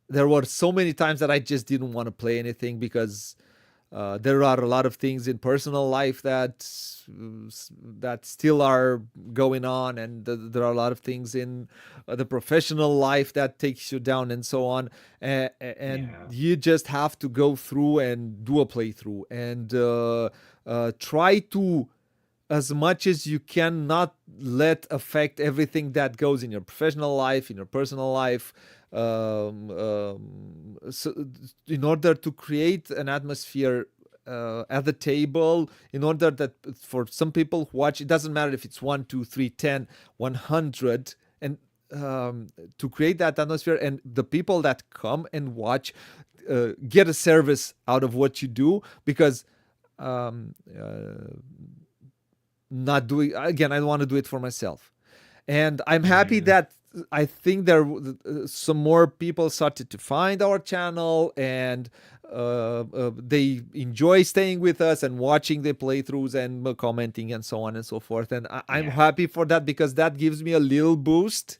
there were so many times that I just didn't want to play anything, because there are a lot of things in personal life that still are going on, and there are a lot of things in the professional life that takes you down, and so on. And Yeah. you just have to go through and do a playthrough, and try to as much as you can, not let affect everything that goes in your professional life, in your personal life. So in order to create an atmosphere at the table, in order that for some people who watch, it doesn't matter if it's 1, 2, 3, 10, 100, and to create that atmosphere, and the people that come and watch get a service out of what you do, because um, uh, not doing, again, I want to do it for myself. And I'm happy Yeah. that I think there some more people started to find our channel, and they enjoy staying with us and watching the playthroughs and commenting and so on and so forth. And I'm Yeah. happy for that, because that gives me a little boost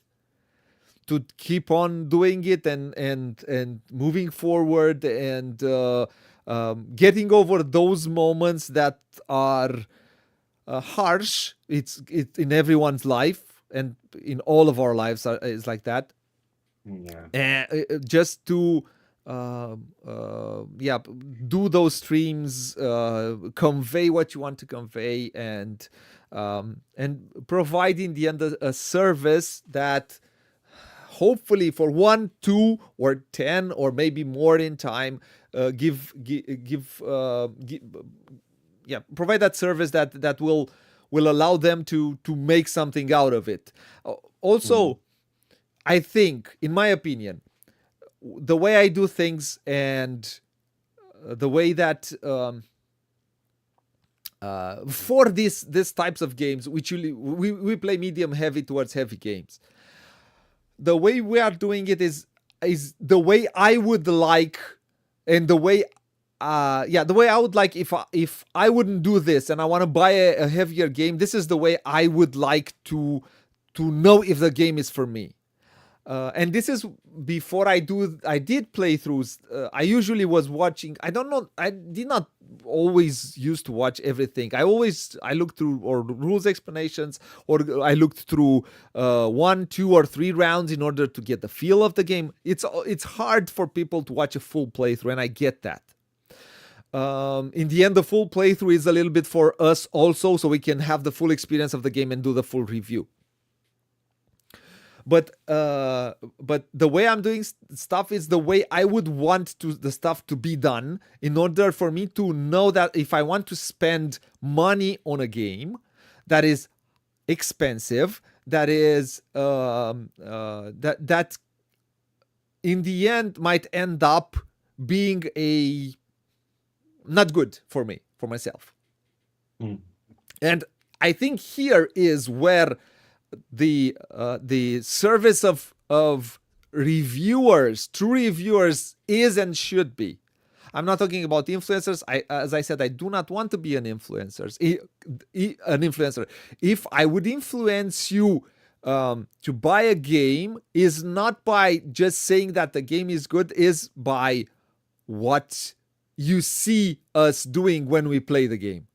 to keep on doing it, and moving forward, and getting over those moments that are harsh. It's in everyone's life, and in all of our lives is like that. Yeah. And just to yeah, do those streams, convey what you want to convey, and provide in the end a service that hopefully for 1, 2, or 10, or maybe more in time, give yeah, provide that service that will allow them to make something out of it. Mm. Also, I think, in my opinion, the way I do things, and the way that for these types of games, which we play medium heavy towards heavy games, the way we are doing it is the way I would like, and the way yeah, the way I would like, if I wouldn't do this and I want to buy a heavier game, this is the way I would like to know if the game is for me. And this is before I did playthroughs. I usually was watching. I don't know. I did not always used to watch everything. I looked through or rules explanations, or I looked through 1, 2, or 3 rounds in order to get the feel of the game. It's hard for people to watch a full playthrough, and I get that. In the end, the full playthrough is a little bit for us also, so we can have the full experience of the game and do the full review. But the way I'm doing stuff is the way I would want the stuff to be done, in order for me to know that if I want to spend money on a game that is expensive, that is that in the end might end up being a not good for me, for myself. Mm. And I think here is where the service of reviewers, true reviewers, is and should be. I'm not talking about influencers. As I said, I do not want to be an influencer. An influencer. If I would influence you to buy a game, is not by just saying that the game is good, is by what you see us doing when we play the game.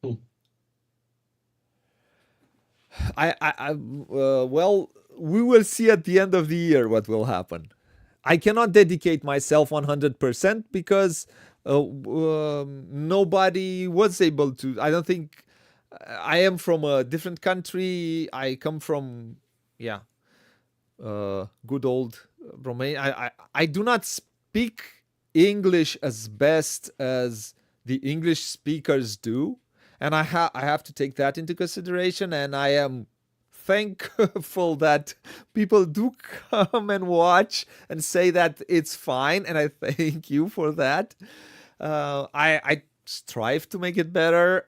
Mm. Well, we will see at the end of the year what will happen. I cannot dedicate myself 100%, because nobody was able to. I don't think. I am from a different country. I come from, yeah, good old Romania. I do not speak English as best as the English speakers do, and I have to take that into consideration. And I am thankful that people do come and watch and say that it's fine, and I thank you for that. I strive to make it better.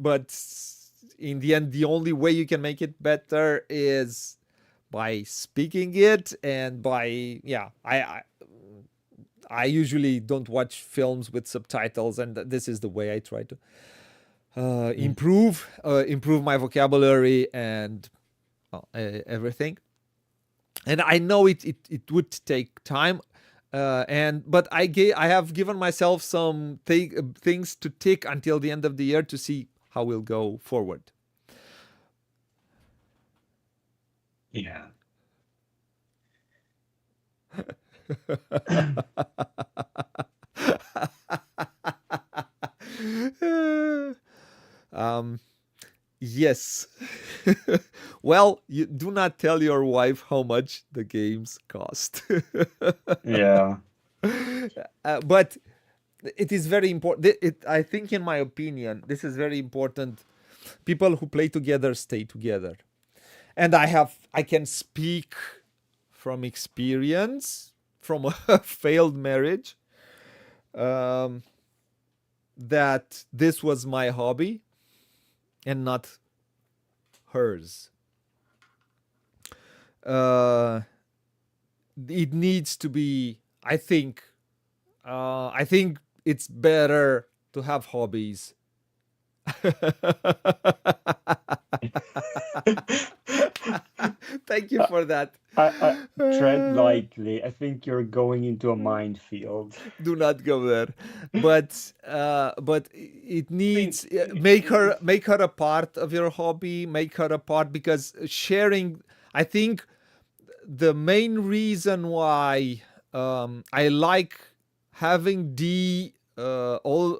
But in the end, the only way you can make it better is by speaking it, and by, yeah, I usually don't watch films with subtitles, and this is the way I try to Mm. improve my vocabulary and everything. And I know it would take time, but I have given myself some things to tick until the end of the year to see how we'll go forward. Yeah. um, yes. Well, you do not tell your wife how much the games cost. Yeah. But it is very important. I think, in my opinion, this is very important. People who play together stay together. And I can speak from experience from a failed marriage, um, that this was my hobby and not hers. Uh, it needs to be. I think it's better to have hobbies. Thank you for that. I tread lightly. I think you're going into a minefield. Do not go there. But it I mean, needs, make her a part of your hobby. Make her a part, because sharing. I think the main reason why I like having D all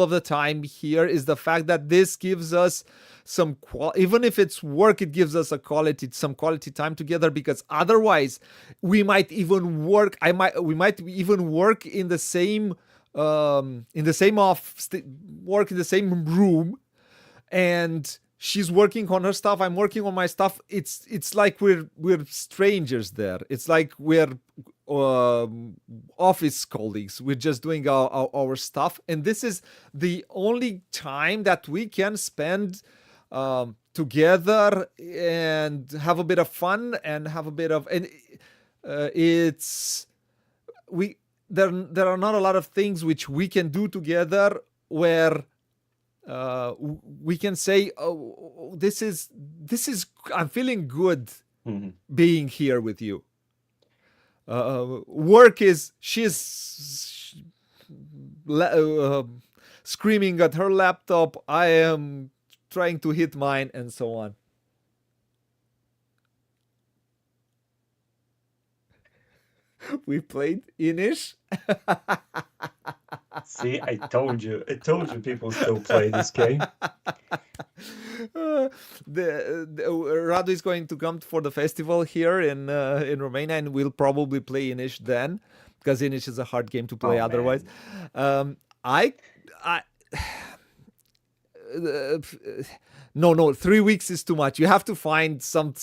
of the time here is the fact that this gives us even if it's work, it gives us some quality time together, because otherwise we might even work in the same work in the same room, and she's working on her stuff, I'm working on my stuff. It's like we're strangers there. It's like we're office colleagues. We're just doing our stuff, and this is the only time that we can spend together and have a bit of fun and have a bit of and it's we there are not a lot of things which we can do together where we can say, "Oh, this is I'm feeling good mhm. being here with you." Work is screaming at her laptop. I am trying to hit mine, and so on. We played Inish. See, I told you. I told you people still play this game. Radu is going to come for the festival here in Romania, and we'll probably play Inish then, because Inish is a hard game to play Oh, otherwise. man. I no, 3 weeks is too much. You have to find some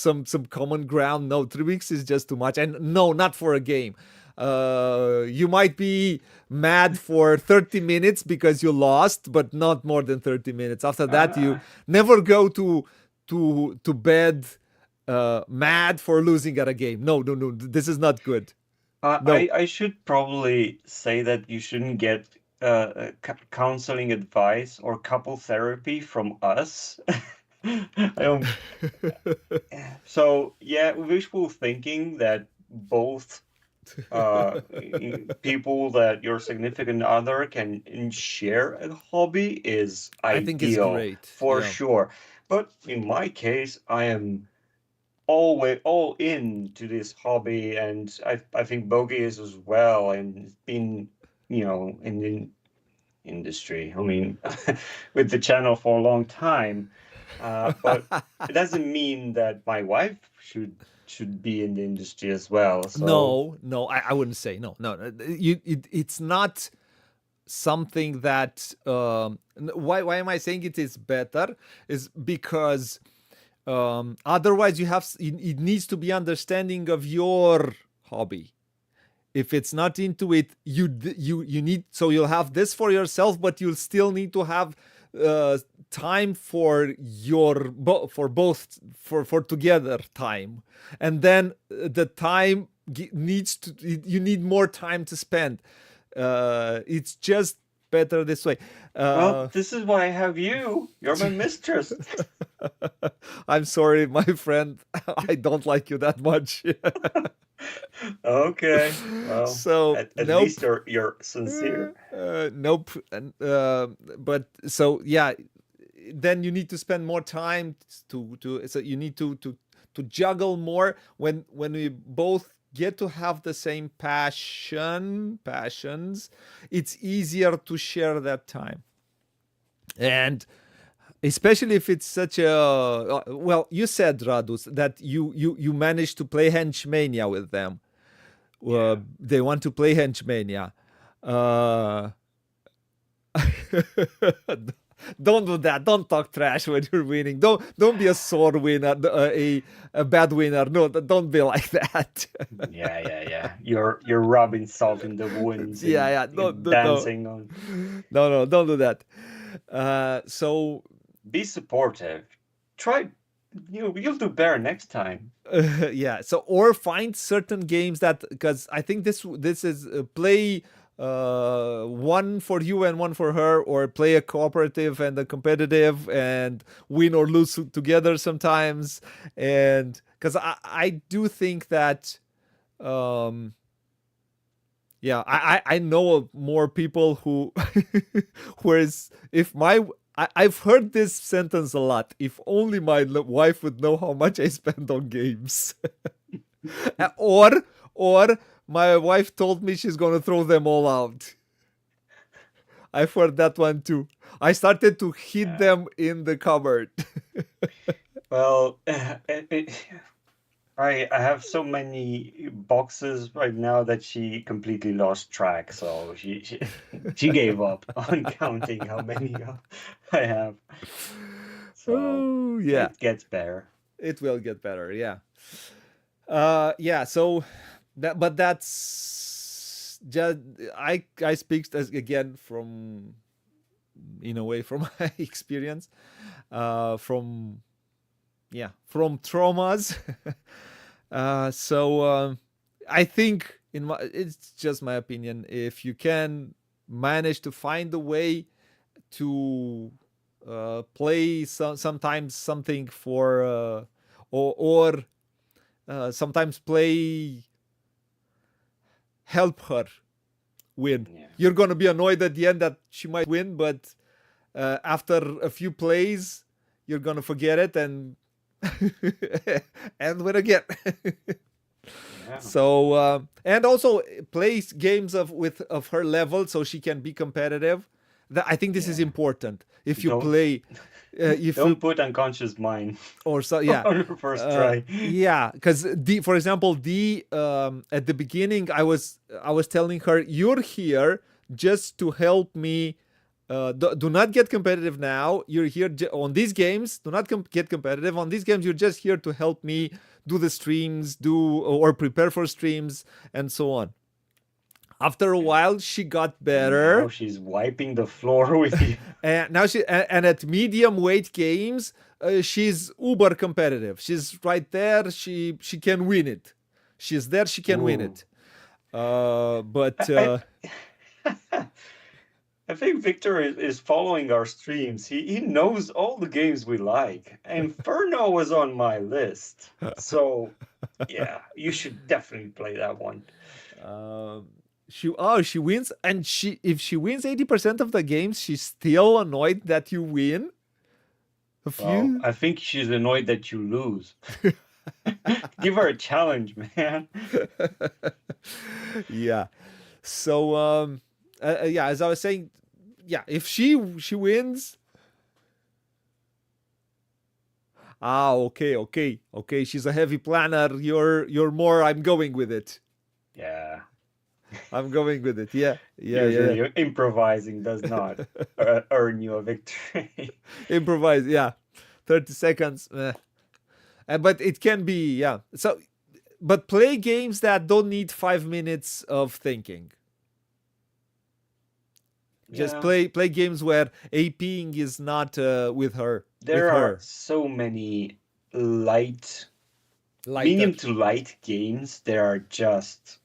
common ground. No, 3 weeks is just too much, and no, not for a game. You might be mad for 30 minutes because you lost, but not more than 30 minutes. After that, you never go to bed mad for losing at a game. No, this is not good. No. I should probably say that you shouldn't get counseling advice or couple therapy from us. I don't. So yeah, wishful thinking that both people that your significant other can share a hobby is I think it's ideal great. for Yeah. sure. But in my case, I am always all into this hobby, and I think Booghy is as well, and been in the industry. I mean, with the channel for a long time, but it doesn't mean that my wife should be in the industry as well. So No, I wouldn't say no. It's not something that. Why am I saying it is better? Is because otherwise it needs to be understanding of your hobby. If it's not into it, you need, so you'll have this for yourself, but you'll still need to have time for both for together time, and then the time you need more time to spend. It's just better this way. well, this is why I have you. You're my mistress. I'm sorry, my friend. I don't like you that much. Okay, well, So at nope. least you're sincere. Nope. But so yeah, then you need to spend more time so you need to juggle more when we both get to have the same passions, it's easier to share that time. And especially if it's such a well, you said, Radus, that you managed to play Henchmania with them. Yeah. They want to play Henchmania. Uh, don't do that. Don't talk trash when you're winning. Don't be a sore winner, a bad winner. No, don't be like that. Yeah. You're rubbing salt in the wounds Yeah, and yeah. No, no, no, dancing on. no. Don't do that. So Be supportive. Try. You'll do better next time. yeah. So or find certain games that, because I think this is play one for you and one for her, or play a cooperative and a competitive and win or lose together sometimes. And because I do think that yeah, I know of more people who whereas if my I've heard this sentence a lot. If only my wife would know how much I spend on games. or my wife told me she's gonna throw them all out. I've heard that one too. I started to hid them in the cupboard. Well, I have so many boxes right now that she completely lost track. So she gave up on counting how many I have. So Oh yeah, it gets better. it will get better. Yeah. Yeah. So that's just I speak as again from in a way from my experience, from from traumas. So I think it's just my opinion. If you can manage to find a way to play sometimes something for or sometimes play help her win. Yeah. You're gonna be annoyed at the end that she might win, but after a few plays, you're gonna forget it and and win again. Yeah. So and also plays games of her level so she can be competitive. I think this is Yeah. important. If you Don't- play, if Don't you put unconscious mind or so yeah. on your first try. Yeah, because for example, at the beginning, I was telling her, "You're here just to help me. Do not get competitive now. You're here on these games. Do not get competitive on these games. You're just here to help me do the streams, or prepare for streams, and so on." After a while, she got better. Now she's wiping the floor with you. And now and at medium weight games, she's uber competitive. She's right there. She can win it. She's there. She can win it. But I think Victor is following our streams. He knows all the games we like. Inferno was on my list. So yeah, you should definitely play that one. She wins, and if she wins 80% of the games, she's still annoyed that you win. Well, I think she's annoyed that you lose. Give her a challenge, man. Yeah. So yeah, as I was saying, yeah, if she wins. Okay. She's a heavy planner. You're more. I'm going with it. Yeah. I'm going with it. Yeah. Usually improvising does not earn you a victory. Improvise. Yeah. 30 seconds. But it can be. Yeah. So, but play games that don't need 5 minutes of thinking. Just play games where APing is not with her. There are so many medium to light games. There are just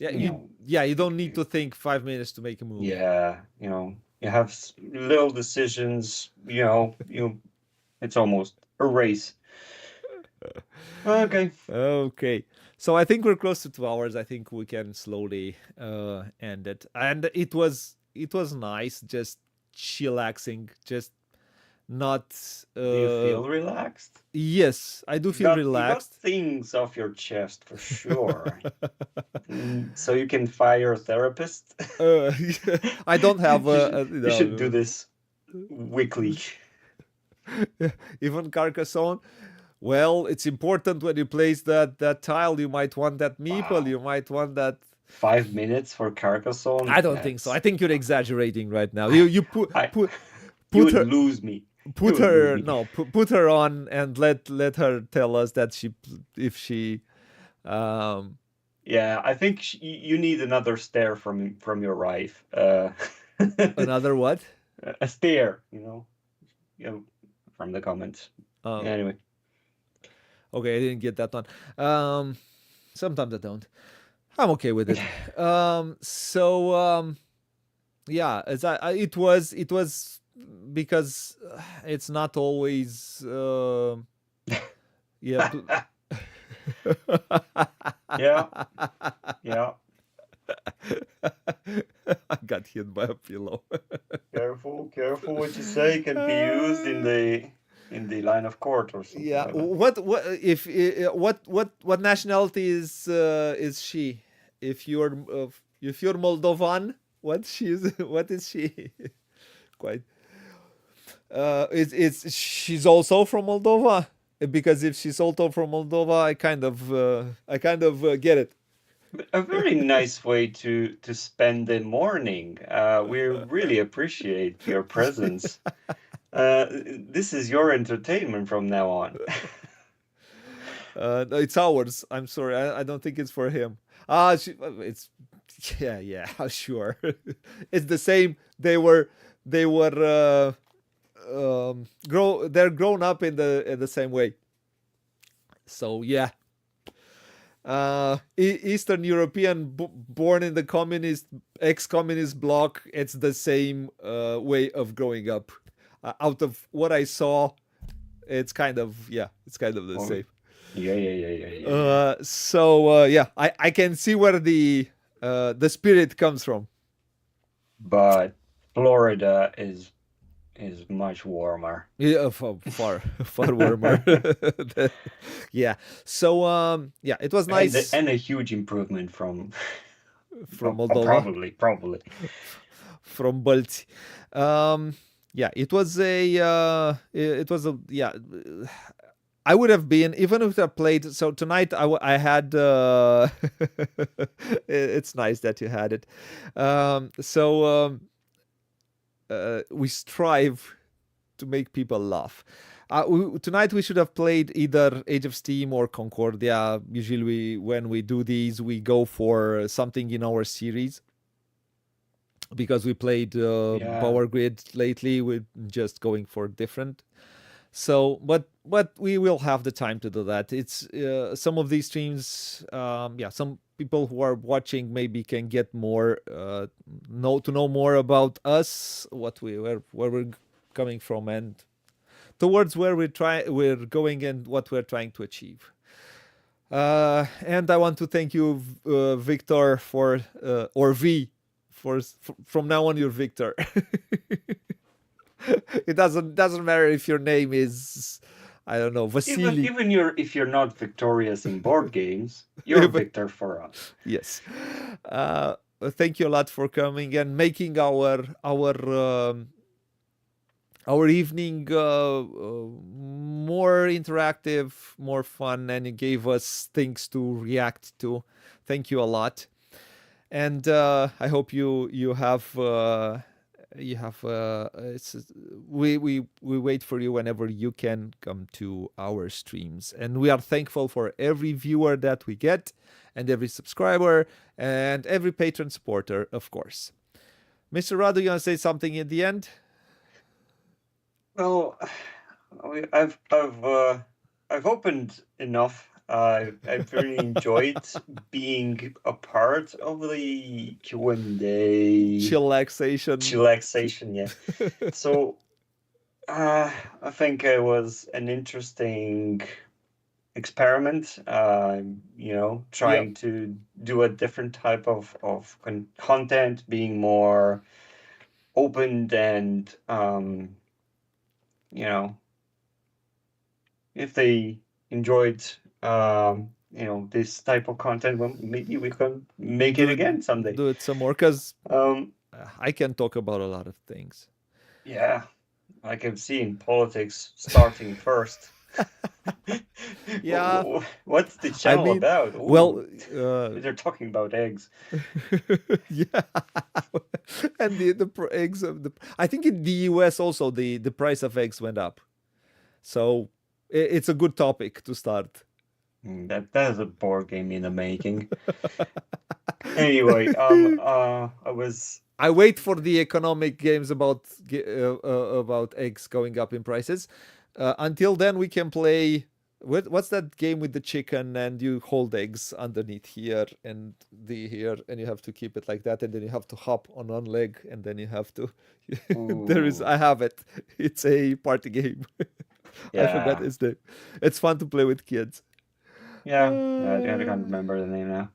you don't need to think 5 minutes to make a move. Yeah, you have little decisions. It's almost a race. Okay. So I think we're close to 2 hours. I think we can slowly end it. And it was nice, just chillaxing, just not. Do you feel relaxed? Yes, I do feel You got relaxed. things off your chest for sure. So you can fire a therapist. uh, I don't have You should do this weekly. even Carcassonne. Well, it's important when you place that tile. You might want that meeple. Wow. You might want that. 5 minutes for Carcassonne? I don't think so. I think you're exaggerating right now. You I you put would her lose me. You put would lose her me. no put her on and let her tell us that if she um Yeah, I think you need another stare from your wife. another what? A stare, from the comments. Oh, Anyway, okay, I didn't get that one. Sometimes I don't. I'm okay with it. So yeah, as it was because it's not always yeah. yeah, yeah. I got hit by a pillow. Careful what you say can be used in the line of court or something Yeah. like that. What if what nationality is she? If you're Moldovan, what is she? Quite. It's she's also from Moldova, because if she's also from Moldova, I kind of get it. A very nice way to spend the morning. We really appreciate your presence. This is your entertainment from now on. No, it's ours. I'm sorry. I don't think it's for him. It's yeah, sure. It's the same. They were they're grown up in the same way. So yeah, Eastern European born in the ex-communist bloc. It's the same way of growing up. Out of what I saw, it's kind of the Oh, same. yeah. So yeah, I can see where the spirit comes from. But Florida is much warmer. Yeah, far warmer. Yeah. So yeah, it was And nice and a huge improvement from from Moldova, probably. from Balti. Yeah, it was a yeah. I would have been, even if I played. So tonight I had. It's nice that you had it. We strive to make people laugh. Tonight we should have played either Age of Steam or Concordia. Usually, when we do these, we go for something in our series. Because we played Power Grid lately, we're just going for different. So, but we will have the time to do that. It's some of these streams. Yeah, some people who are watching maybe can get more know more about us, where we're coming from, and towards where we're going and what we're trying to achieve. And I want to thank you, Victor, for or V, from now on you're Victor. It doesn't matter if your name is, I don't know, Vasily. Even if you're not victorious in board games, you're Victor for us. Yes. Thank you a lot for coming and making our evening more interactive, more fun, and it gave us things to react to. Thank you a lot, and I hope you have. We wait for you whenever you can come to our streams, and we are thankful for every viewer that we get, and every subscriber, and every patron supporter, of course. Mr. Radu, you want to say something at the end? Well, I've opened enough. I've really enjoyed being a part of the Q&A. Chillaxation. Yeah. So, I think it was an interesting experiment. Trying to do a different type of content, being more open and you know, if they enjoyed, this type of content, well, maybe we can make it Do it, again someday. do it some more, because Um, I can talk about a lot of things. yeah, like I've seen politics starting first. Yeah, What's the I channel mean, about? well, Ooh, they're talking about eggs. yeah, and the eggs of the. I think in the US also the price of eggs went up, so it's a good topic to start. That is a board game in the making. Anyway, I was. I wait for the economic games about eggs going up in prices. Until then, we can play. What's that game with the chicken and you hold eggs underneath here and the here, and you have to keep it like that, and then you have to hop on one leg, and then you have to. There is. Ooh, I have it. It's a party game. I forgot yeah, its name. It's fun to play with kids. yeah. I can't remember the name now.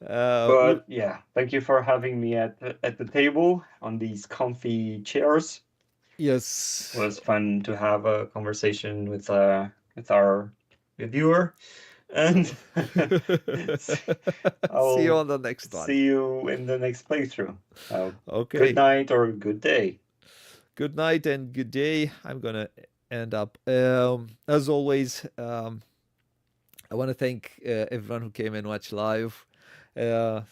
Uh, But yeah, thank you for having me at the table on these comfy chairs. It yes. was fun to have a conversation with our viewer, and See you I'll on the next one. see you in the next playthrough. Good Okay. night or good day. Good night and good day. I'm gonna end up. As always, I want to thank everyone who came and watched live. Uh,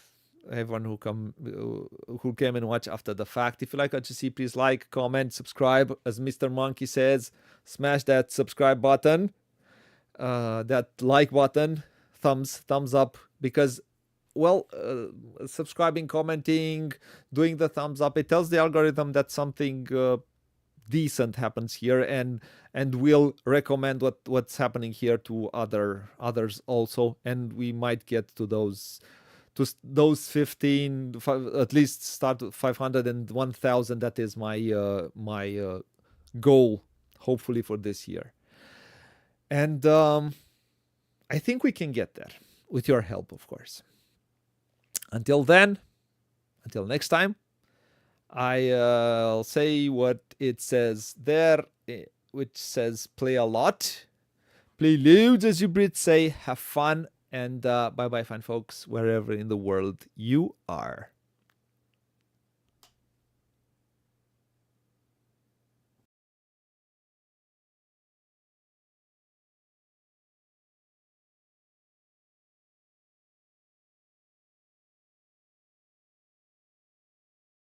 Everyone who came and watch after the fact. If you like what you see, please like, comment, subscribe. As Mr. Monkey says, smash that subscribe button, that like button, thumbs up, because well, subscribing, commenting, doing the thumbs up, it tells the algorithm that something decent happens here, and we'll recommend what's happening here to others also, and we might get to those 15, at least start with 500 and 1000. That is my goal, hopefully, for this year. And I think we can get there with your help, of course. Until then, until next time, I'll say what it says there, which says play a lot, play loads, as you Brits say, have fun, and bye bye, fine folks, wherever in the world you are.